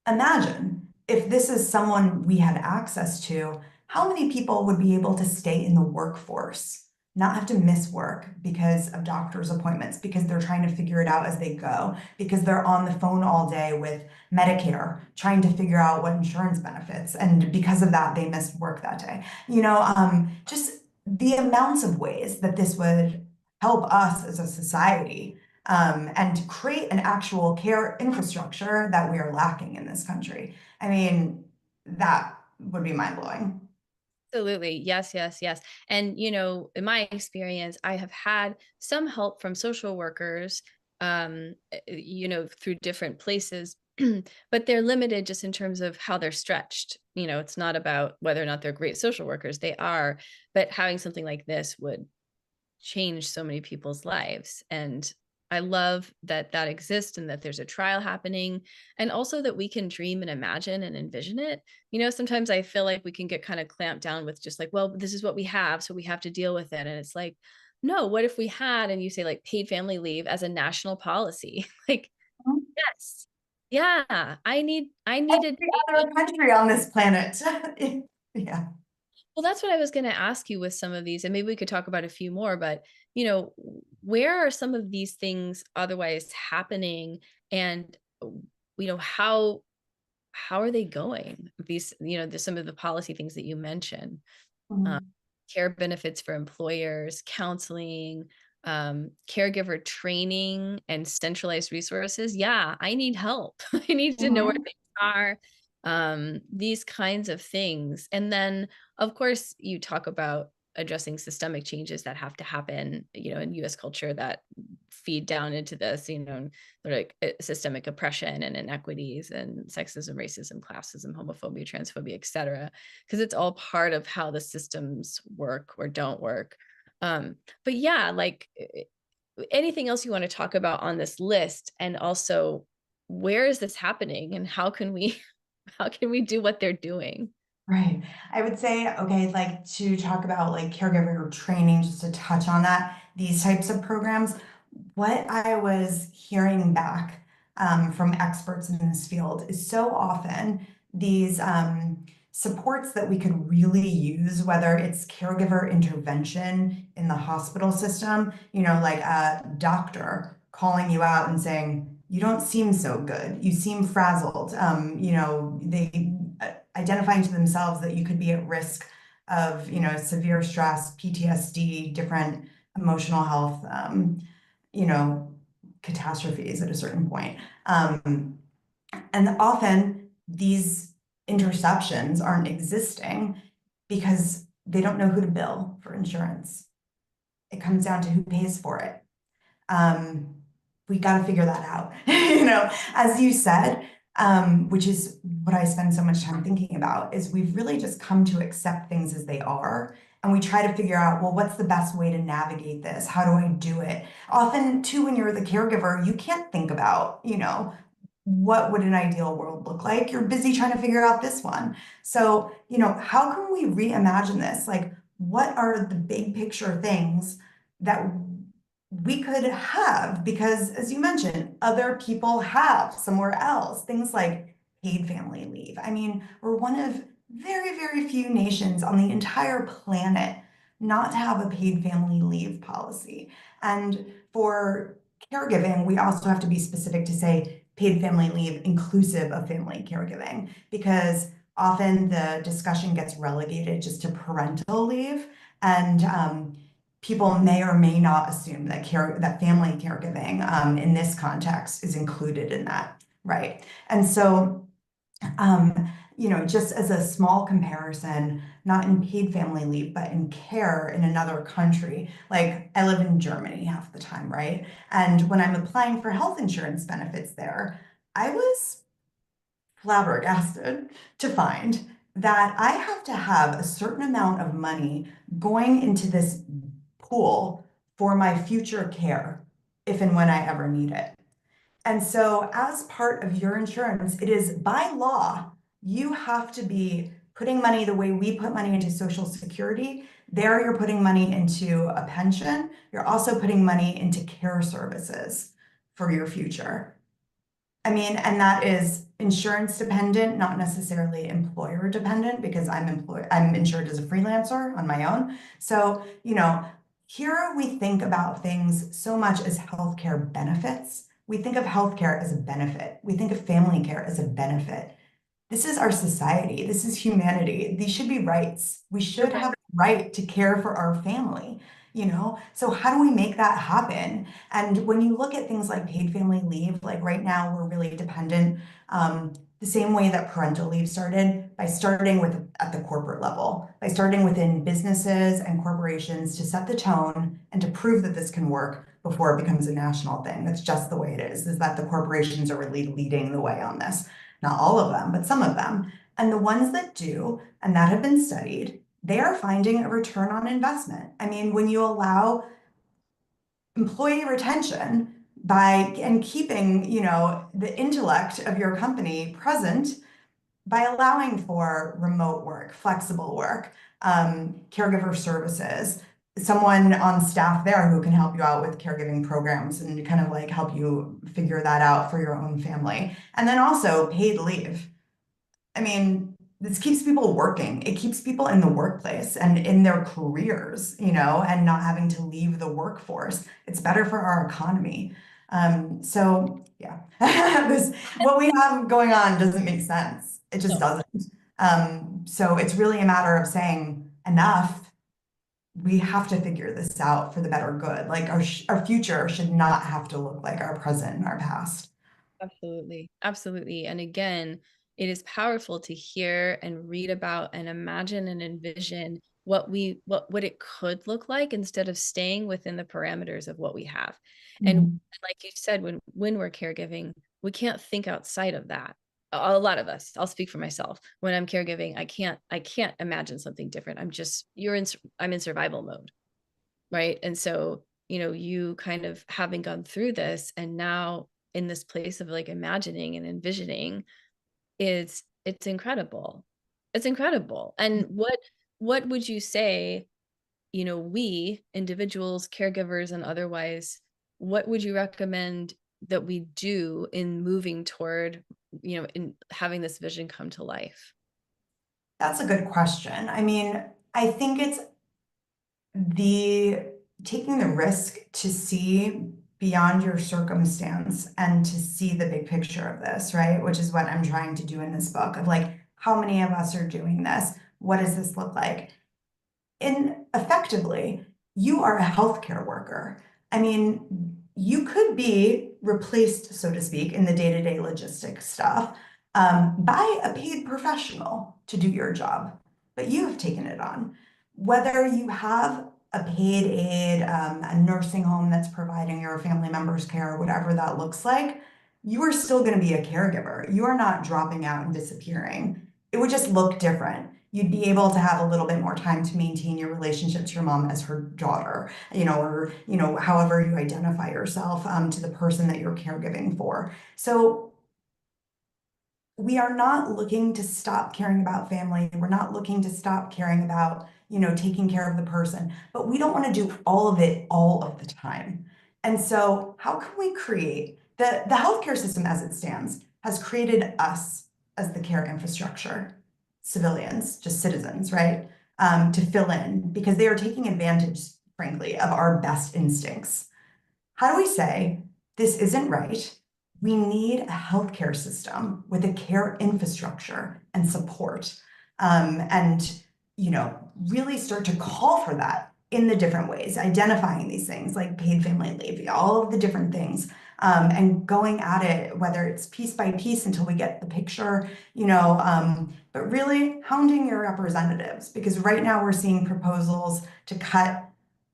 imagine if this is someone we had access to, how many people would be able to stay in the workforce, not have to miss work because of doctor's appointments, because they're trying to figure it out as they go, because they're on the phone all day with Medicare, trying to figure out what insurance benefits. And because of that, they missed work that day. You know, just the amounts of ways that this would help us as a society. and create an actual care infrastructure that we are lacking in this country. I mean, that would be mind-blowing. Absolutely. Yes, yes, yes. And, in my experience, I have had some help from social workers, through different places, but they're limited just in terms of how they're stretched. It's not about whether or not they're great social workers. They are, but having something like this would change so many people's lives. And I love that that exists and that there's a trial happening, and also that we can dream and imagine and envision it. Sometimes I feel like we can get kind of clamped down with just like, well, this is what we have, so we have to deal with it. And it's like, no, what if we had, and you say like paid family leave as a national policy? Like, yes. Yeah, I needed. Every other country on this planet. Yeah. Well, that's what I was going to ask you with some of these, and maybe we could talk about a few more, but where are some of these things otherwise happening, and how are they going? These, some of the policy things that you mentioned, um, Mhm. care benefits for employers, counseling, caregiver training, and centralized resources. Yeah, I need help. I need to know where Mhm. things are. These kinds of things. And then, of course, you talk about addressing systemic changes that have to happen, in US culture that feed down into this, like systemic oppression and inequities and sexism, racism, classism, homophobia, transphobia, etc. Because it's all part of how the systems work or don't work. But yeah, like anything else you want to talk about on this list, and also where is this happening and how can we how can we do what they're doing? Right. I would say, okay, like to talk about like caregiver training, just to touch on that, these types of programs, what I was hearing back from experts in this field is so often these supports that we could really use, whether it's caregiver intervention in the hospital system, like a doctor calling you out and saying, you don't seem so good, you seem frazzled, they identifying to themselves that you could be at risk of, severe stress, PTSD, different emotional health, you know, catastrophes at a certain point. And often these interceptions aren't existing because they don't know who to bill for insurance. It comes down to who pays for it. Um, we got to figure that out. As you said, which is what I spend so much time thinking about, is we've really just come to accept things as they are. And we try to figure out, well, what's the best way to navigate this? How do I do it? Often, too, when you're the caregiver, you can't think about, what would an ideal world look like? You're busy trying to figure out this one. So, how can we reimagine this? Like, what are the big picture things that we could have? Because as you mentioned, other people have somewhere else, things like paid family leave. I mean, we're one of very, very few nations on the entire planet not to have a paid family leave policy. And for caregiving, we also have to be specific to say paid family leave inclusive of family caregiving, because often the discussion gets relegated just to parental leave. And people may or may not assume that family caregiving in this context is included in that, right? And so, just as a small comparison, not in paid family leave, but in care in another country, like I live in Germany half the time, right? And when I'm applying for health insurance benefits there, I was flabbergasted to find that I have to have a certain amount of money going into this pool for my future care if and when I ever need it. And so, as part of your insurance, it is by law, you have to be putting money the way we put money into Social Security. There, you're putting money into a pension. You're also putting money into care services for your future. I mean, and that is insurance dependent, not necessarily employer dependent, because I'm insured as a freelancer on my own. So, here we think about things so much as healthcare benefits. We think of healthcare as a benefit. We think of family care as a benefit. This is our society. This is humanity. These should be rights. We should Okay. have the right to care for our family. So how do we make that happen? And when you look at things like paid family leave, like right now we're really dependent, the same way that parental leave started, by starting with at the corporate level, by starting within businesses and corporations to set the tone and to prove that this can work before it becomes a national thing. That's just the way it is that the corporations are really leading the way on this. Not all of them, but some of them. And the ones that do, and that have been studied, they are finding a return on investment. I mean, when you allow employee retention and keeping, the intellect of your company present by allowing for remote work, flexible work, caregiver services, someone on staff there who can help you out with caregiving programs and kind of like help you figure that out for your own family. And then also paid leave. I mean, this keeps people working. It keeps people in the workplace and in their careers, and not having to leave the workforce. It's better for our economy. So yeah, what we have going on doesn't make sense. It just doesn't. So it's really a matter of saying enough. We have to figure this out for the better good. Like our future should not have to look like our present and our past. Absolutely. Absolutely. And again, it is powerful to hear and read about and imagine and envision what it could look like instead of staying within the parameters of what we have. And like you said, when we're caregiving, we can't think outside of that. A lot of us, I'll speak for myself. When I'm caregiving, I can't imagine something different. I'm in survival mode. Right. And so, you kind of having gone through this and now in this place of like imagining and envisioning, it's incredible. It's incredible. And what would you say, we individuals, caregivers and otherwise, what would you recommend that we do in moving toward, in having this vision come to life? That's a good question. I mean, I think it's taking the risk to see beyond your circumstance and to see the big picture of this, right? Which is what I'm trying to do in this book of like, how many of us are doing this? What does this look like? Effectively, you are a healthcare worker. I mean, you could be replaced, so to speak, in the day-to-day logistic stuff by a paid professional to do your job, but you have taken it on. Whether you have a paid aide, a nursing home that's providing your family members care, whatever that looks like, you are still going to be a caregiver. You are not dropping out and disappearing. It would just look different. You'd be able to have a little bit more time to maintain your relationship to your mom as her daughter, or, however you identify yourself to the person that you're caregiving for. So we are not looking to stop caring about family. We're not looking to stop caring about, taking care of the person, but we don't want to do all of it all of the time. And so how can we create the healthcare system as it stands has created us as the care infrastructure, civilians, just citizens, right? To fill in because they are taking advantage, frankly, of our best instincts. How do we say this isn't right? We need a healthcare system with a care infrastructure and support, and really start to call for that in the different ways, identifying these things like paid family leave, all of the different things, and going at it, whether it's piece by piece until we get the picture, but really hounding your representatives because right now we're seeing proposals to cut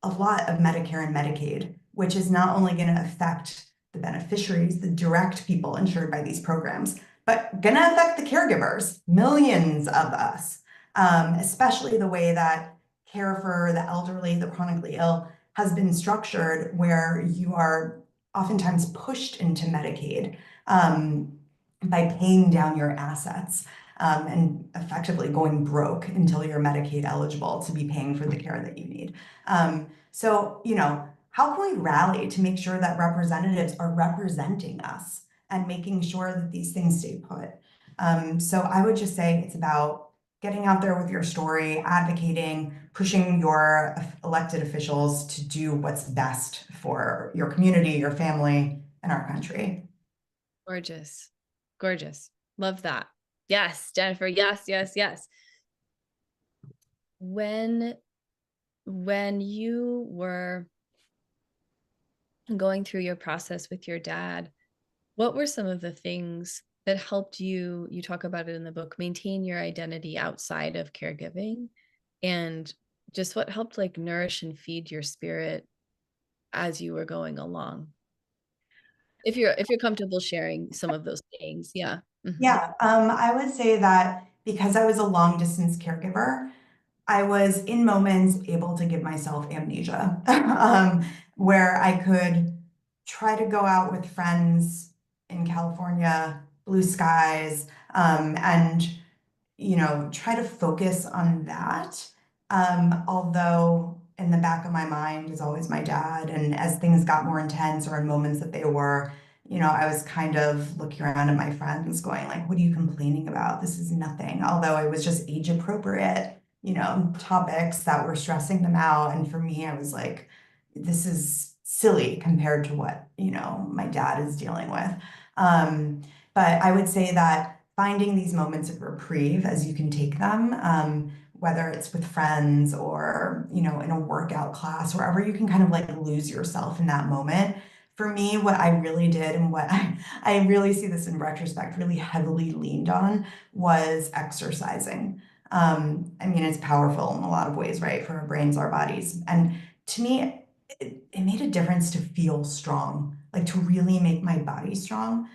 a lot of Medicare and Medicaid, which is not only going to affect the beneficiaries, the direct people insured by these programs, but going to affect the caregivers, millions of us, especially the way that care for the elderly, the chronically ill has been structured where you are oftentimes pushed into Medicaid by paying down your assets and effectively going broke until you're Medicaid eligible to be paying for the care that you need. So, how can we rally to make sure that representatives are representing us and making sure that these things stay put? So I would just say it's about getting out there with your story, advocating, pushing your elected officials to do what's best for your community, your family, and our country. Gorgeous. Gorgeous. Love that. Yes, Jennifer. Yes, yes, yes. When when you were going through your process with your dad, what were some of the things that helped you, you talk about it in the book, maintain your identity outside of caregiving? And just what helped like nourish and feed your spirit as you were going along? If you're comfortable sharing some of those things. Yeah. Yeah, I would say that because I was a long distance caregiver, I was in moments able to give myself amnesia, where I could try to go out with friends in California, blue skies, and try to focus on that. Although in the back of my mind is always my dad. And as things got more intense or in moments that they were, I was kind of looking around at my friends going like, what are you complaining about? This is nothing. Although it was just age appropriate, topics that were stressing them out. And for me, I was like, this is silly compared to what, my dad is dealing with. But I would say that finding these moments of reprieve as you can take them, whether it's with friends or, in a workout class, wherever you can kind of like lose yourself in that moment. For me, what I really did and what I really see this in retrospect really heavily leaned on was exercising. I mean, it's powerful in a lot of ways, right? For our brains, our bodies. And to me, it made a difference to feel strong, like to really make my body strong.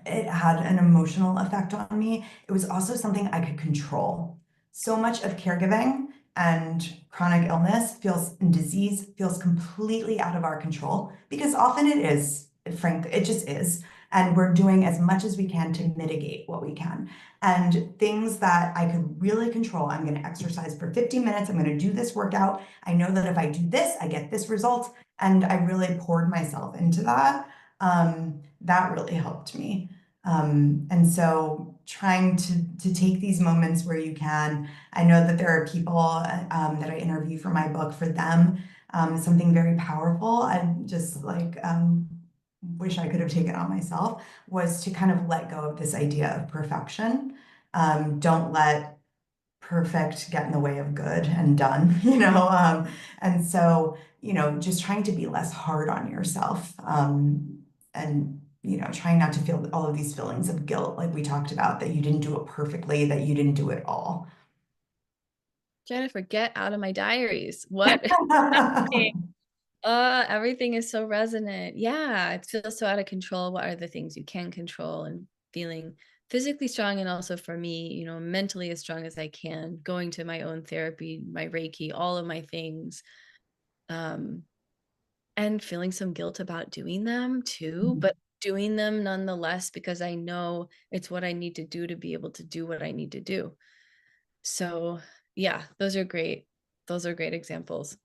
It had an emotional effect on me. It was also something I could control. So much of caregiving and chronic illness feels and disease feels completely out of our control because often it is, frankly, it just is. And we're doing as much as we can to mitigate what we can. And things that I could really control, I'm going to exercise for 50 minutes. I'm going to do this workout. I know that if I do this, I get this result. And I really poured myself into that. That really helped me. And so trying to take these moments where you can, I know that there are people that I interview for my book, for them, something very powerful. I just like wish I could have taken on myself was to kind of let go of this idea of perfection. Don't let perfect get in the way of good and done, and so, just trying to be less hard on yourself, and, trying not to feel all of these feelings of guilt, like we talked about, that you didn't do it perfectly, that you didn't do it all. Jennifer, get out of my diaries. What? Everything is so resonant. Yeah, it feels so out of control. What are the things you can control, and feeling physically strong, and also for me, mentally as strong as I can, going to my own therapy, my Reiki, all of my things. And feeling some guilt about doing them too, but doing them nonetheless because I know it's what I need to do to be able to do what I need to do. So yeah, those are great. Those are great examples.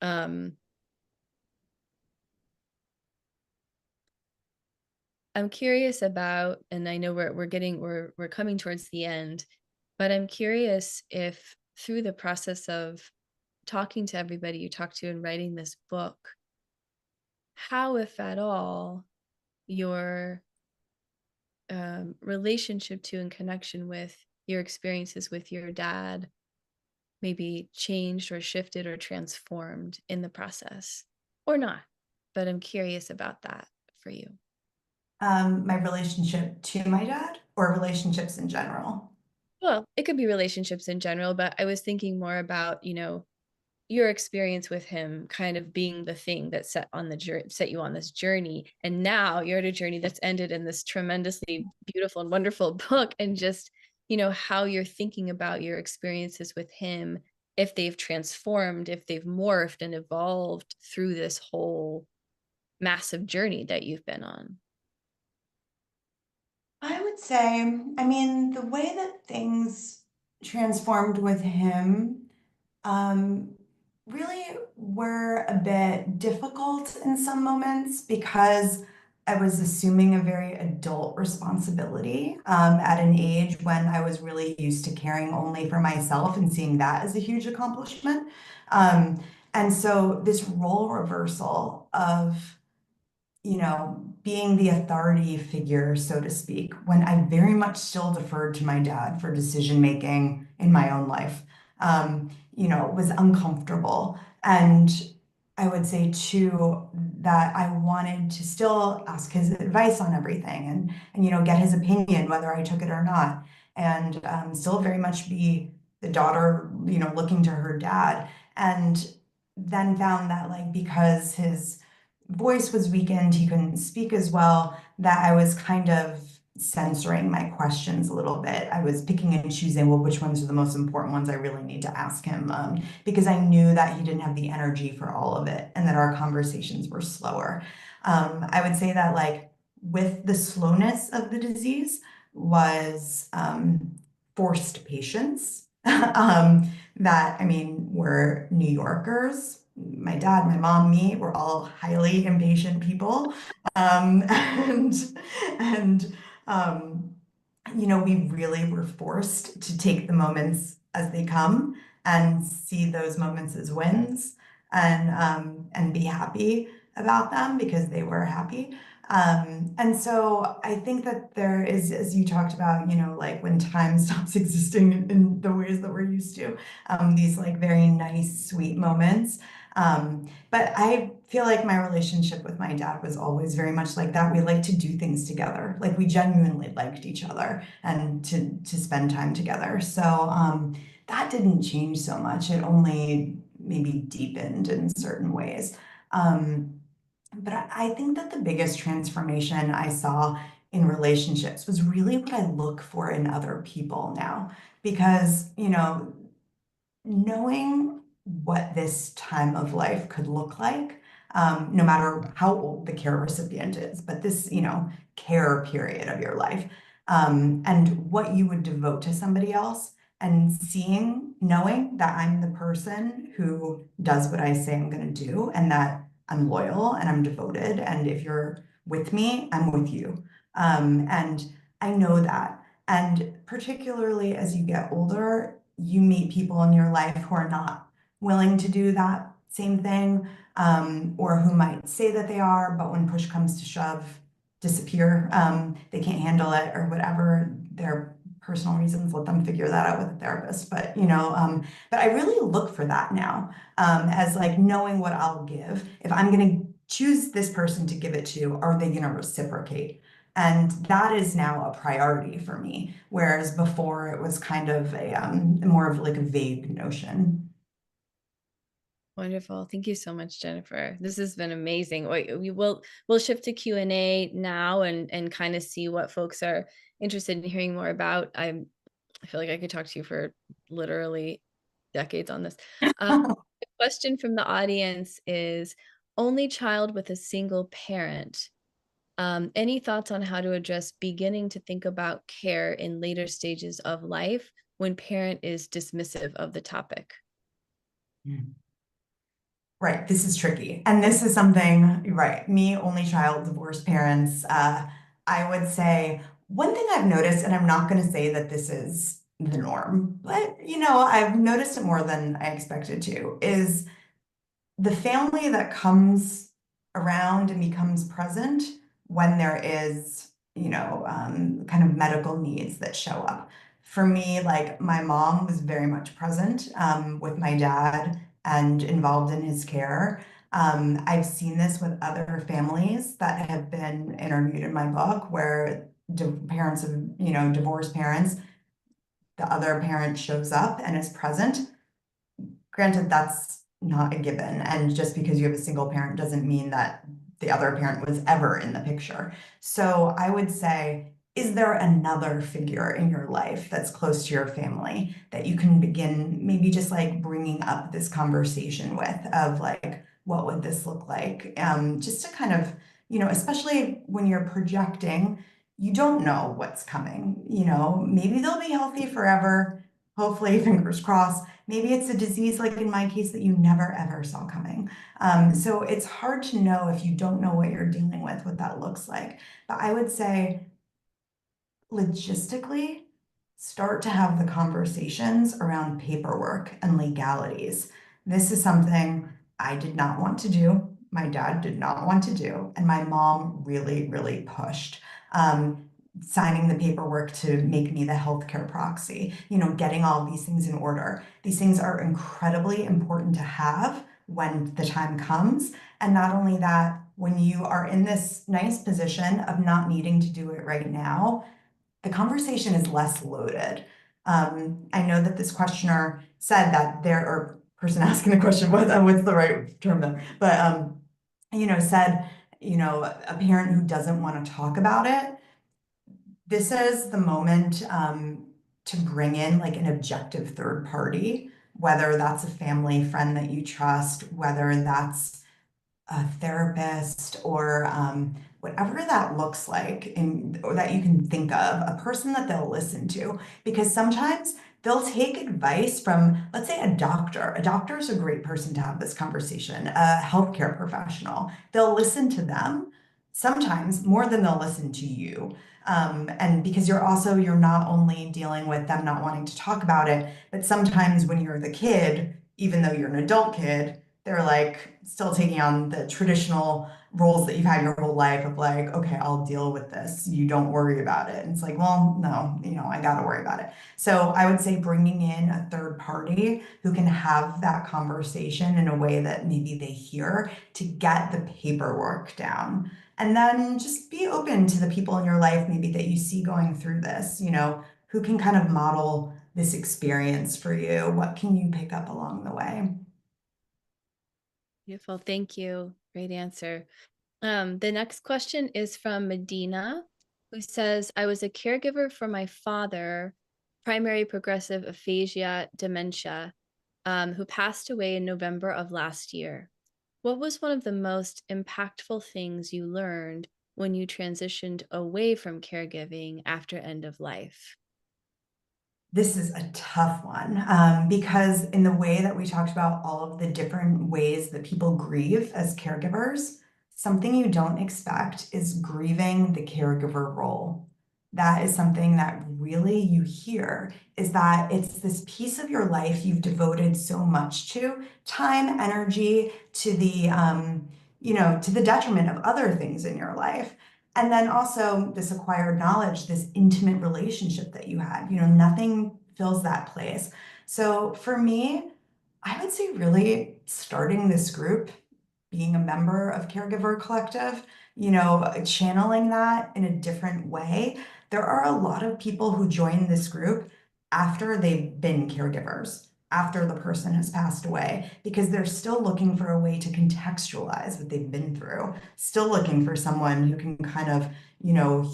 I'm curious about, and I know we're coming towards the end, but I'm curious if through the process of talking to everybody you talk to and writing this book, how, if at all, your relationship to and connection with your experiences with your dad maybe changed or shifted or transformed in the process, or not. But I'm curious about that for you. My relationship to my dad or relationships in general. Well, it could be relationships in general, but I was thinking more about, your experience with him kind of being the thing that set you on this journey, and now you're at a journey that's ended in this tremendously beautiful and wonderful book, and just how you're thinking about your experiences with him, if they've transformed, if they've morphed and evolved through this whole massive journey that you've been on. I would say, I mean, the way that things transformed with him, um, really were a bit difficult in some moments because I was assuming a very adult responsibility at an age when I was really used to caring only for myself and seeing that as a huge accomplishment. And so this role reversal of being the authority figure, so to speak, when I very much still deferred to my dad for decision making in my own life. was uncomfortable. And I would say too that I wanted to still ask his advice on everything and get his opinion, whether I took it or not, and still very much be the daughter, looking to her dad. And then found that like because his voice was weakened, he couldn't speak as well, that I was kind of censoring my questions a little bit. I was picking and choosing, well, which ones are the most important ones I really need to ask him, because I knew that he didn't have the energy for all of it and that our conversations were slower. I would say that like with the slowness of the disease was forced patience. That, I mean, we're New Yorkers. My dad, my mom, me, we're all highly impatient people. And and um, we really were forced to take the moments as they come and see those moments as wins and be happy about them because they were happy. And so I think that there is, as you talked about, like when time stops existing in the ways that we're used to, these like very nice, sweet moments. But I feel like my relationship with my dad was always very much like that. We like to do things together. Like we genuinely liked each other and to spend time together. So that didn't change so much. It only maybe deepened in certain ways. But I think that the biggest transformation I saw in relationships was really what I look for in other people now. Because, knowing what this time of life could look like, no matter how old the care recipient is, but this, care period of your life, and what you would devote to somebody else, and knowing that I'm the person who does what I say I'm going to do, and that I'm loyal and I'm devoted, and if you're with me, I'm with you. And I know that. And particularly as you get older, you meet people in your life who are not willing to do that same thing, or who might say that they are, but when push comes to shove, disappear. They can't handle it or whatever. Their personal reasons, let them figure that out with a therapist. But but I really look for that now, as like knowing what I'll give. If I'm going to choose this person to give it to, are they going to reciprocate? And that is now a priority for me, whereas before it was kind of a more of like a vague notion. Wonderful. Thank you so much, Jennifer. This has been amazing. We'll shift to Q&A now and kind of see what folks are interested in hearing more about. I feel like I could talk to you for literally decades on this. The question from the audience is, only child with a single parent. Any thoughts on how to address beginning to think about care in later stages of life when parent is dismissive of the topic? Right, this is tricky. And this is something, right, me, only child, divorced parents. I would say one thing I've noticed, and I'm not going to say that this is the norm, but I've noticed it more than I expected to, is the family that comes around and becomes present when there is, kind of medical needs that show up. For me, like my mom was very much present with my dad and involved in his care. I've seen this with other families that have been interviewed in my book where parents of, divorced parents, the other parent shows up and is present. Granted, that's not a given. And just because you have a single parent doesn't mean that the other parent was ever in the picture. So I would say, is there another figure in your life that's close to your family that you can begin maybe just like bringing up this conversation with, of like, what would this look like? Just to kind of, especially when you're projecting, you don't know what's coming. Maybe they'll be healthy forever. Hopefully, fingers crossed. Maybe it's a disease, like in my case, that you never ever saw coming. So it's hard to know if you don't know what you're dealing with, what that looks like. But I would say, logistically, start to have the conversations around paperwork and legalities. This is something I did not want to do. My dad did not want to do. And my mom really, really pushed. signing the paperwork to make me the healthcare proxy, getting all of these things in order. These things are incredibly important to have when the time comes. And not only that, when you are in this nice position of not needing to do it right now, the conversation is less loaded. I know that this questioner said that or person asking the question, what's the right term there? But, said, a parent who doesn't want to talk about it. This is the moment to bring in like an objective third party, whether that's a family friend that you trust, whether that's a therapist, or whatever that looks like, or that you can think of, a person that they'll listen to. Because sometimes they'll take advice from, let's say, a doctor. A doctor is a great person to have this conversation, a healthcare professional. They'll listen to them sometimes more than they'll listen to you. And because you're not only dealing with them not wanting to talk about it, but sometimes when you're the kid, even though you're an adult kid, they're like still taking on the traditional roles that you've had your whole life of like, okay, I'll deal with this. You don't worry about it. And it's like, well, no, I got to worry about it. So I would say bringing in a third party who can have that conversation in a way that maybe they hear to get the paperwork down. And then just be open to the people in your life, maybe that you see going through this, who can kind of model this experience for you. What can you pick up along the way? Beautiful. Thank you. Great answer. The next question is from Medina, who says, I was a caregiver for my father, primary progressive aphasia dementia, who passed away in November of last year. What was one of the most impactful things you learned when you transitioned away from caregiving after end of life? This is a tough one because in the way that we talked about all of the different ways that people grieve as caregivers, something you don't expect is grieving the caregiver role. That is something that really you hear, is that it's this piece of your life you've devoted so much to, time, energy, to the detriment of other things in your life. And then also this acquired knowledge, this intimate relationship that you had, nothing fills that place. So for me, I would say really starting this group, being a member of Caregiver Collective, channeling that in a different way. There are a lot of people who join this group after they've been caregivers, after the person has passed away, because they're still looking for a way to contextualize what they've been through, still looking for someone who can kind of,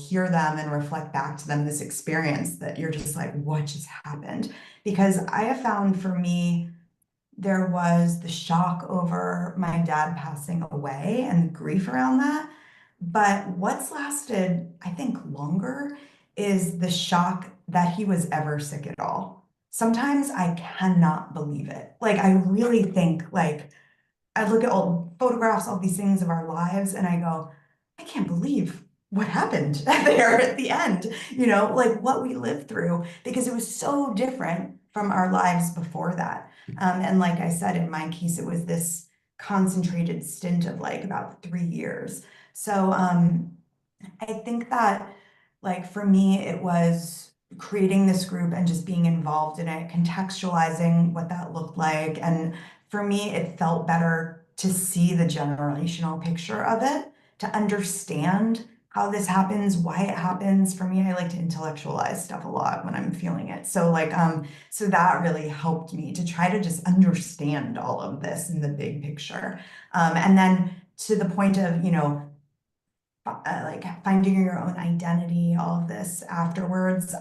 hear them and reflect back to them this experience that you're just like, what just happened? Because I have found for me, there was the shock over my dad passing away and the grief around that. But what's lasted, I think, longer is the shock that he was ever sick at all. Sometimes I cannot believe it. Like, I really think, like, I look at old photographs, all these things of our lives, and I go, I can't believe what happened there at the end, like what we lived through, because it was so different from our lives before that. And like I said, in my case, it was this concentrated stint of like about 3 years. So I think that, like, for me, it was creating this group and just being involved in it, contextualizing what that looked like. And for me, it felt better to see the generational picture of it, to understand how this happens, why it happens. For me, I like to intellectualize stuff a lot when I'm feeling it. So like, so that really helped me to try to just understand all of this in the big picture. And then to the point of, like finding your own identity, all of this afterwards.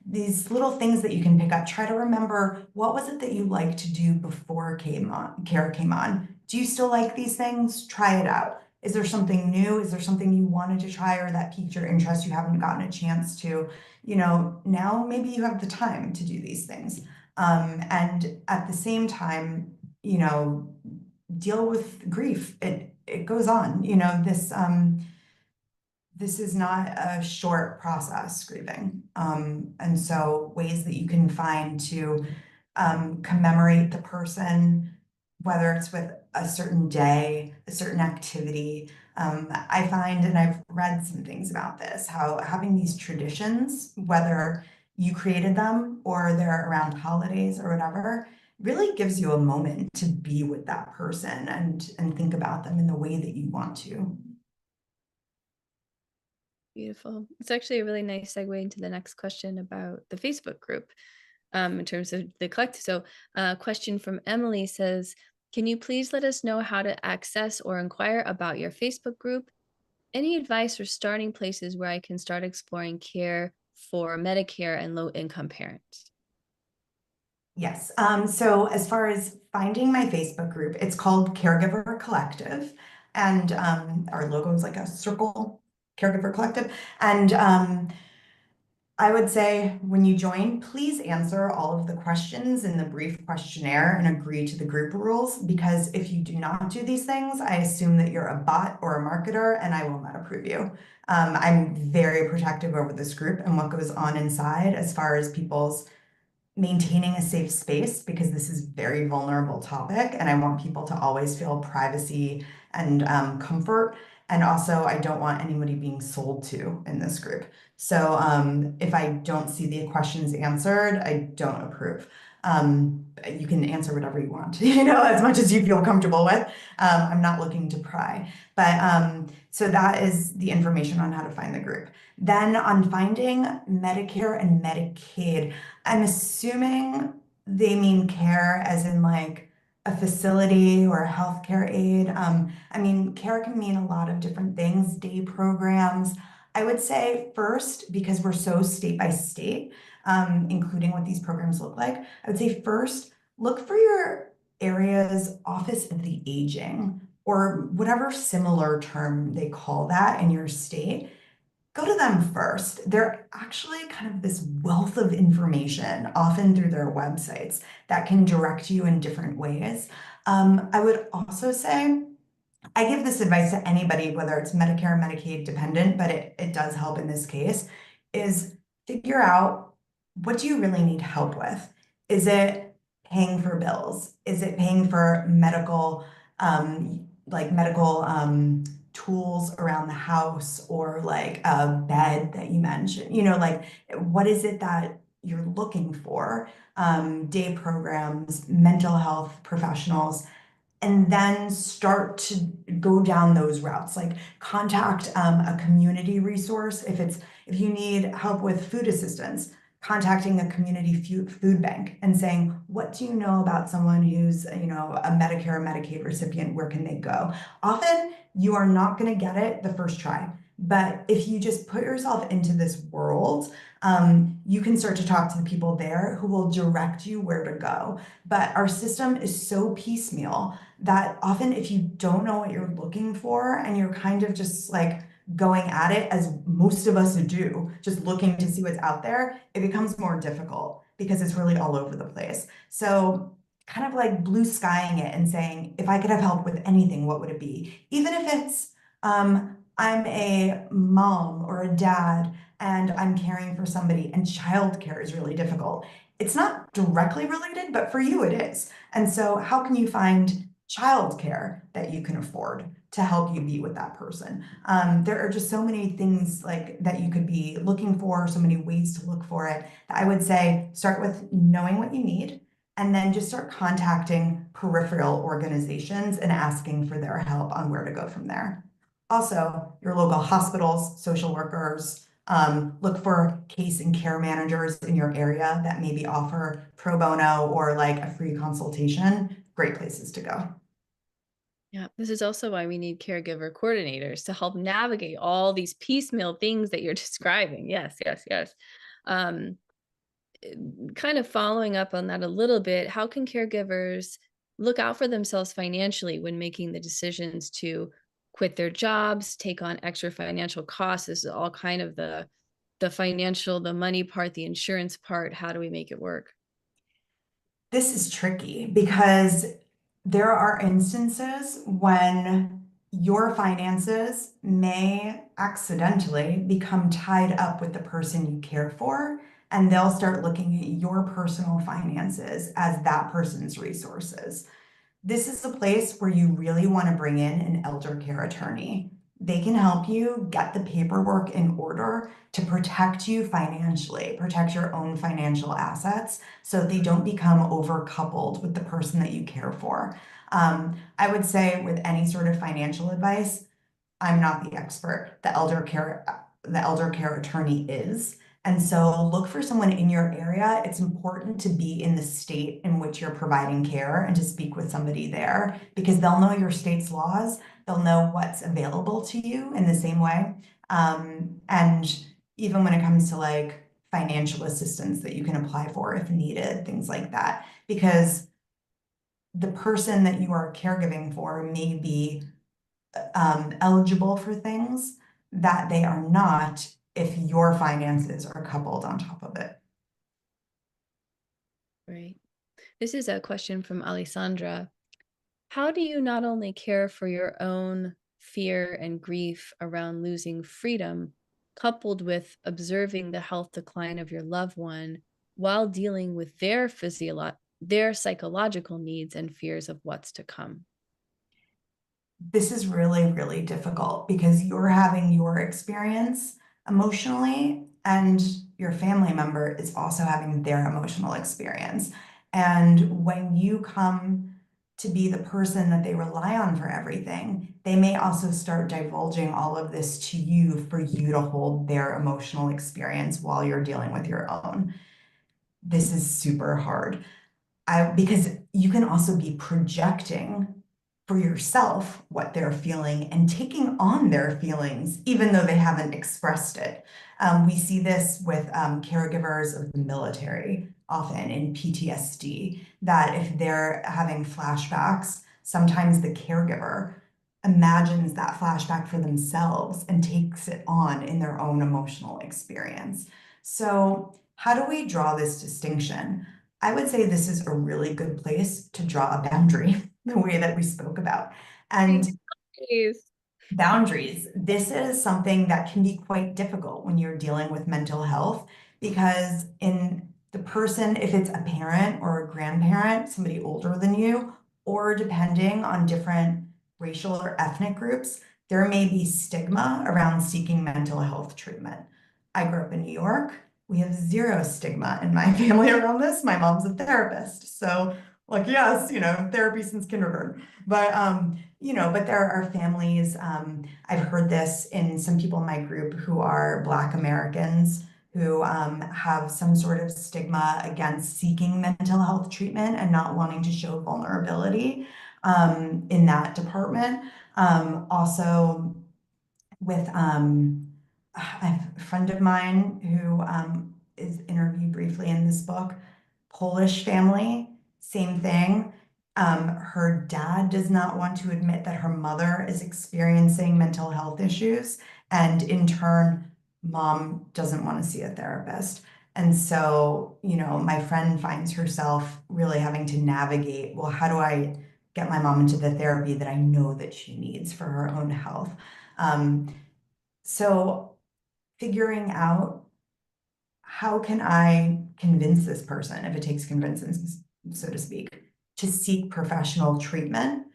These little things that you can pick up. Try to remember, what was it that you liked to do before care came on? Do you still like these things? Try it out. Is there something new? Is there something you wanted to try or that piqued your interest you haven't gotten a chance to? Now maybe you have the time to do these things. And at the same time, deal with grief. It goes on. This is not a short process, grieving. And so ways that you can find to commemorate the person, whether it's with a certain day, a certain activity, I find, and I've read some things about this, how having these traditions, whether you created them or they're around holidays or whatever, really gives you a moment to be with that person and think about them in the way that you want to. Beautiful. It's actually a really nice segue into the next question about the Facebook group, in terms of the collective. So a question from Emily says, can you please let us know how to access or inquire about your Facebook group? Any advice for starting places where I can start exploring care for Medicare and low-income parents? Yes. So as far as finding my Facebook group, it's called Caregiver Collective. And our logo is like a circle, Caregiver Collective. And I would say when you join, please answer all of the questions in the brief questionnaire and agree to the group rules, because if you do not do these things, I assume that you're a bot or a marketer and I will not approve you. I'm very protective over this group and what goes on inside as far as people's maintaining a safe space, because this is a very vulnerable topic and I want people to always feel privacy and comfort. And also I don't want anybody being sold to in this group. So if I don't see the questions answered, I don't approve. You can answer whatever you want, as much as you feel comfortable with. I'm not looking to pry. But so that is the information on how to find the group. Then on finding Medicare and Medicaid, I'm assuming they mean care as in like a facility or a healthcare aid. I mean, care can mean a lot of different things, day programs. I would say first, because we're so state by state, including what these programs look like, I would say first, look for your area's Office of the Aging or whatever similar term they call that in your state. Go to them first. They're actually kind of this wealth of information, often through their websites, that can direct you in different ways. I would also say, I give this advice to anybody, whether it's Medicare or Medicaid dependent, but it does help in this case, is figure out, what do you really need help with? Is it paying for bills? Is it paying for medical, tools around the house, or like a bed that you mentioned? Like, what is it that you're looking for? Day programs, mental health professionals, and then start to go down those routes, like contact a community resource. If you need help with food assistance, contacting a community food bank and saying, what do you know about someone who's a Medicare or Medicaid recipient? Where can they go? Often you are not going to get it the first try, but if you just put yourself into this world, you can start to talk to the people there who will direct you where to go. But our system is so piecemeal that often if you don't know what you're looking for and you're kind of just like going at it, as most of us do, just looking to see what's out there, it becomes more difficult because it's really all over the place. So kind of like blue skying it and saying, if I could have help with anything, what would it be? Even if it's, I'm a mom or a dad and I'm caring for somebody and childcare is really difficult. It's not directly related, but for you it is. And so how can you find childcare that you can afford to help you be with that person? There are just so many things like that you could be looking for, so many ways to look for it. I would say start with knowing what you need and then just start contacting peripheral organizations and asking for their help on where to go from there. Also, your local hospitals, social workers, look for case and care managers in your area that maybe offer pro bono or like a free consultation. Great places to go. Yeah, this is also why we need caregiver coordinators to help navigate all these piecemeal things that you're describing. Yes, yes, yes. Kind of following up on that a little bit, how can caregivers look out for themselves financially when making the decisions to quit their jobs, take on extra financial costs? This is all kind of the financial, the money part, the insurance part. How do we make it work? This is tricky because there are instances when your finances may accidentally become tied up with the person you care for, and they'll start looking at your personal finances as that person's resources. This is the place where you really want to bring in an elder care attorney. they can help you get the paperwork in order to protect you financially, protect your own financial assets so that they don't become overcoupled with the person that you care for. I would say with any sort of financial advice, I'm not the expert. The elder care attorney is. And so look for someone in your area. It's important to be in the state in which you're providing care and to speak with somebody there because they'll know your state's laws. They'll know what's available to you in the same way. And even when it comes to like financial assistance that you can apply for if needed, things like that, because the person that you are caregiving for may be eligible for things that they are not if your finances are coupled on top of it. Right. This is a question from Alessandra. How do you not only care for your own fear and grief around losing freedom, coupled with observing the health decline of your loved one while dealing with their psychological needs and fears of what's to come? This is really, really difficult because you're having your experience emotionally, and your family member is also having their emotional experience. And when you come to be the person that they rely on for everything, they may also start divulging all of this to you for you to hold their emotional experience while you're dealing with your own. This is super hard. Because you can also be projecting for yourself what they're feeling and taking on their feelings, even though they haven't expressed it. We see this with caregivers of the military, often in PTSD, that if they're having flashbacks, sometimes the caregiver imagines that flashback for themselves and takes it on in their own emotional experience. So, how do we draw this distinction? I would say this is a really good place to draw a boundary, the way that we spoke about. And Please. boundaries, this is something that can be quite difficult when you're dealing with mental health because in the person, if it's a parent or a grandparent, somebody older than you, or depending on different racial or ethnic groups, there may be stigma around seeking mental health treatment. I grew up in New York. We have zero stigma in my family around this. My mom's a therapist. So, like, yes, therapy since kindergarten. But there are families, I've heard this in some people in my group who are Black Americans who have some sort of stigma against seeking mental health treatment and not wanting to show vulnerability in that department. Also, with a friend of mine who is interviewed briefly in this book, Polish family, same thing. Her dad does not want to admit that her mother is experiencing mental health issues, and in turn, mom doesn't want to see a therapist. And so, my friend finds herself really having to navigate, well, how do I get my mom into the therapy that I know that she needs for her own health? So figuring out how can I convince this person, if it takes convincing, so to speak, to seek professional treatment.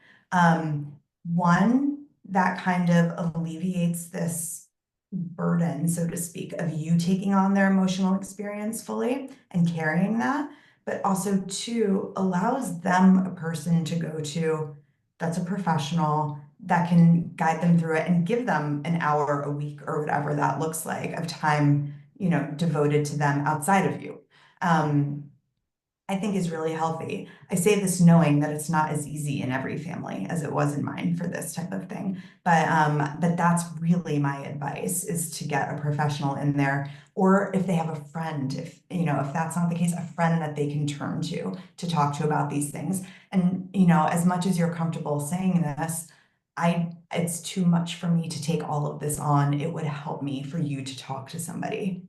One, that kind of alleviates this burden, so to speak, of you taking on their emotional experience fully and carrying that, but also two, allows them a person to go to that's a professional that can guide them through it and give them an hour a week or whatever that looks like of time, devoted to them outside of you. I think is really healthy. I say this knowing that it's not as easy in every family as it was in mine for this type of thing. But that's really my advice, is to get a professional in there, or if they have a friend, if that's not the case, a friend that they can turn to talk to about these things. And as much as you're comfortable saying this, it's too much for me to take all of this on. It would help me for you to talk to somebody.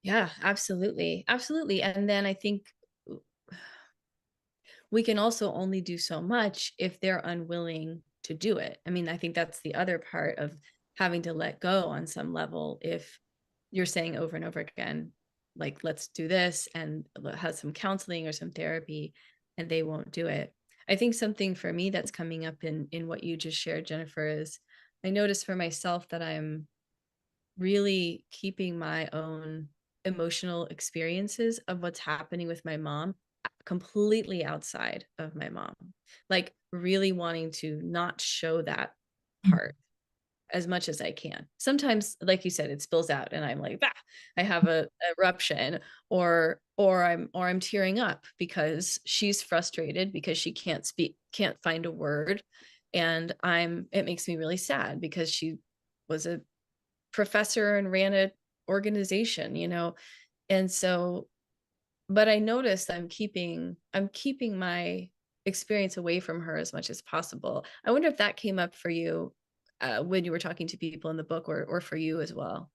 Yeah, absolutely. Absolutely. And then I think we can also only do so much if they're unwilling to do it. I mean, I think that's the other part of having to let go on some level. If you're saying over and over again, like, let's do this and have some counseling or some therapy, and they won't do it. I think something for me that's coming up in what you just shared, Jennifer, is I notice for myself that I'm really keeping my own emotional experiences of what's happening with my mom completely outside of my mom, like really wanting to not show that part as much as I can. Sometimes, like you said, it spills out and I'm like, ah, I have a eruption, or I'm tearing up because she's frustrated because she can't speak, can't find a word. And it makes me really sad because she was a professor and ran an organization, And so, but I noticed I'm keeping my experience away from her as much as possible. I wonder if that came up for you when you were talking to people in the book, or for you as well.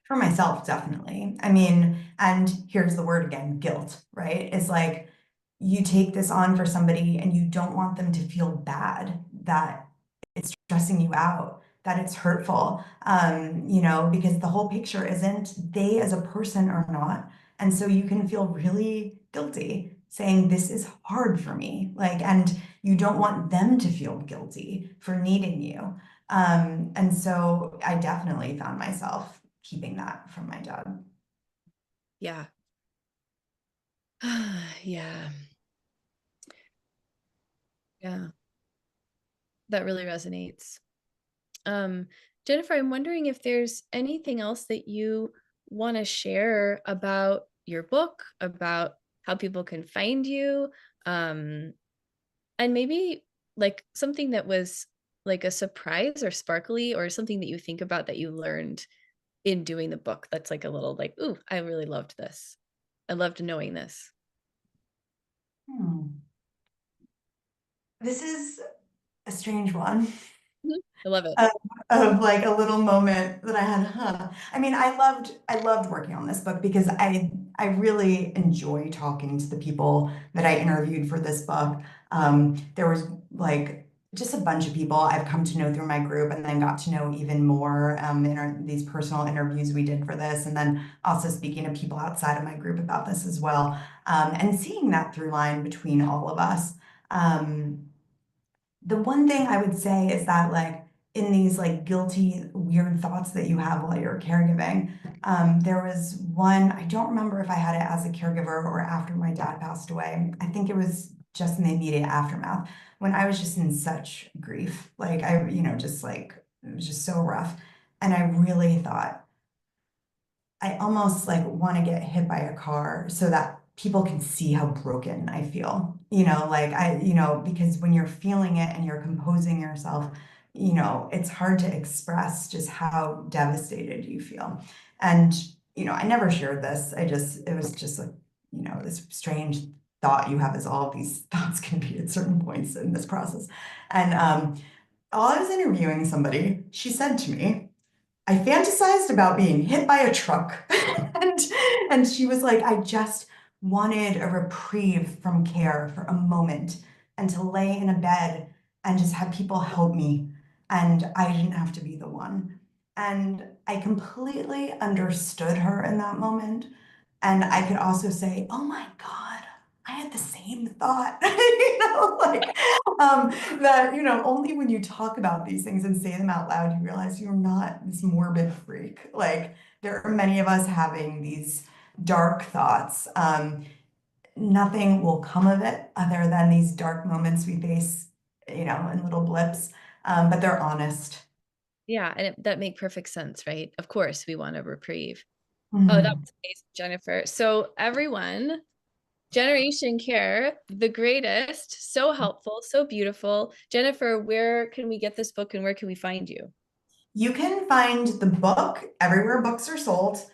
For myself, definitely. I mean, and here's the word again, guilt, right? It's like you take this on for somebody and you don't want them to feel bad that it's stressing you out, that it's hurtful, because the whole picture isn't they as a person or not. And so you can feel really guilty saying, this is hard for me. Like, and you don't want them to feel guilty for needing you. And so I definitely found myself keeping that from my dad. Yeah. Yeah. Yeah. That really resonates. Um, Jennifer, I'm wondering if there's anything else that you want to share about your book, about how people can find you, and maybe like something that was like a surprise or sparkly, or something that you think about that you learned in doing the book that's like a little like, ooh, I really loved this. I loved knowing this. Hmm. This is a strange one. I love it. of, of like a little moment that I had, huh. I mean, I loved working on this book because I really enjoy talking to the people that I interviewed for this book. There was like just a bunch of people I've come to know through my group and then got to know even more in these personal interviews we did for this, and then also speaking to people outside of my group about this as well, and seeing that through line between all of us. Um, the one thing I would say is that like in these like guilty, weird thoughts that you have while you're caregiving, there was one, I don't remember if I had it as a caregiver or after my dad passed away. I think it was just in the immediate aftermath when I was just in such grief. Like just like it was just so rough. And I really thought, I almost like want to get hit by a car so that people can see how broken I feel. Because when you're feeling it and you're composing yourself, it's hard to express just how devastated you feel. And, I never shared this. It was just like, this strange thought you have, as all of these thoughts can be at certain points in this process. And while I was interviewing somebody, she said to me, I fantasized about being hit by a truck. and and she was like, I just wanted a reprieve from care for a moment and to lay in a bed and just have people help me. And I didn't have to be the one. And I completely understood her in that moment. And I could also say, oh my God, I had the same thought, that, only when you talk about these things and say them out loud, you realize you're not this morbid freak. Like, there are many of us having these dark thoughts. Nothing will come of it other than these dark moments we face, in little blips, but they're honest. Yeah, and that make perfect sense, right? Of course, we want a reprieve. Oh, that Mhm. was amazing, Jennifer. So everyone, Generation Care, the greatest, so helpful, so beautiful. Jennifer, where can we get this book and where can we find you? You can find the book everywhere books are sold.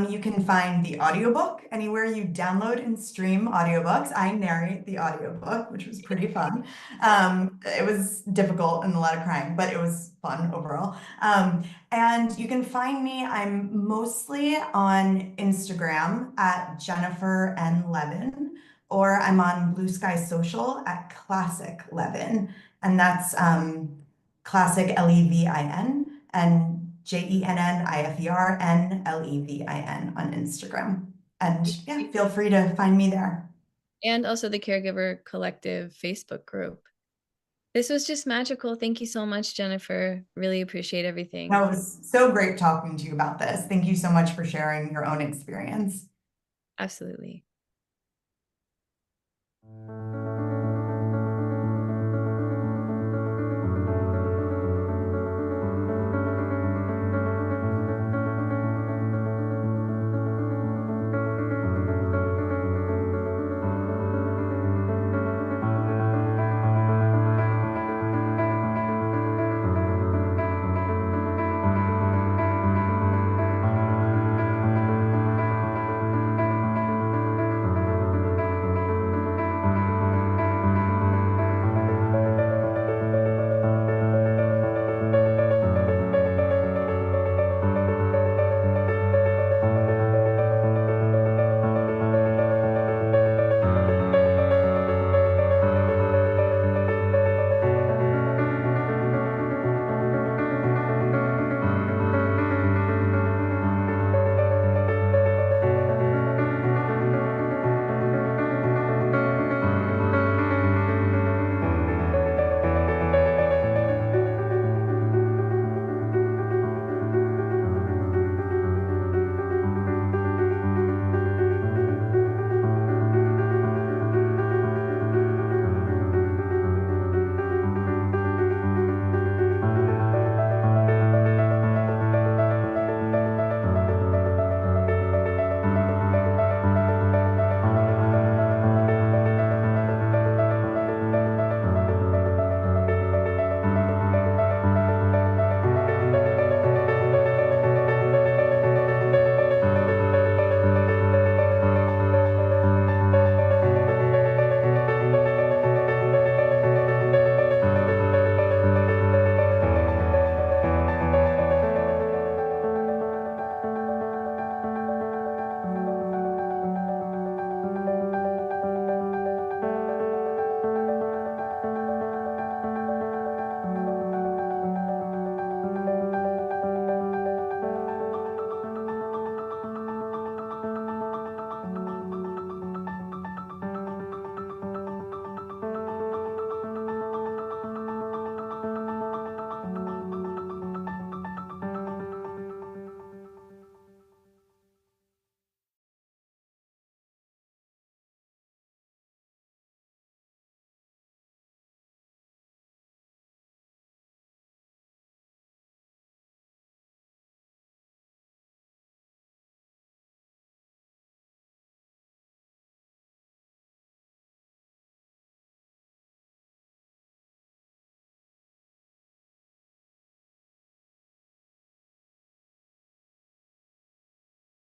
You can find the audiobook anywhere you download and stream audiobooks. I narrate the audiobook, which was pretty fun. It was difficult and a lot of crying, but it was fun overall. And you can find me, I'm mostly on Instagram at Jennifer N. Levin, or I'm on Blue Sky Social at Classic Levin. And that's Classic Levin and JENNIFERNLEVIN on Instagram. And yeah, feel free to find me there. and also the Caregiver Collective Facebook group. This was just magical. Thank you so much, Jennifer. Really appreciate everything. That was so great talking to you about this. Thank you so much for sharing your own experience. Absolutely.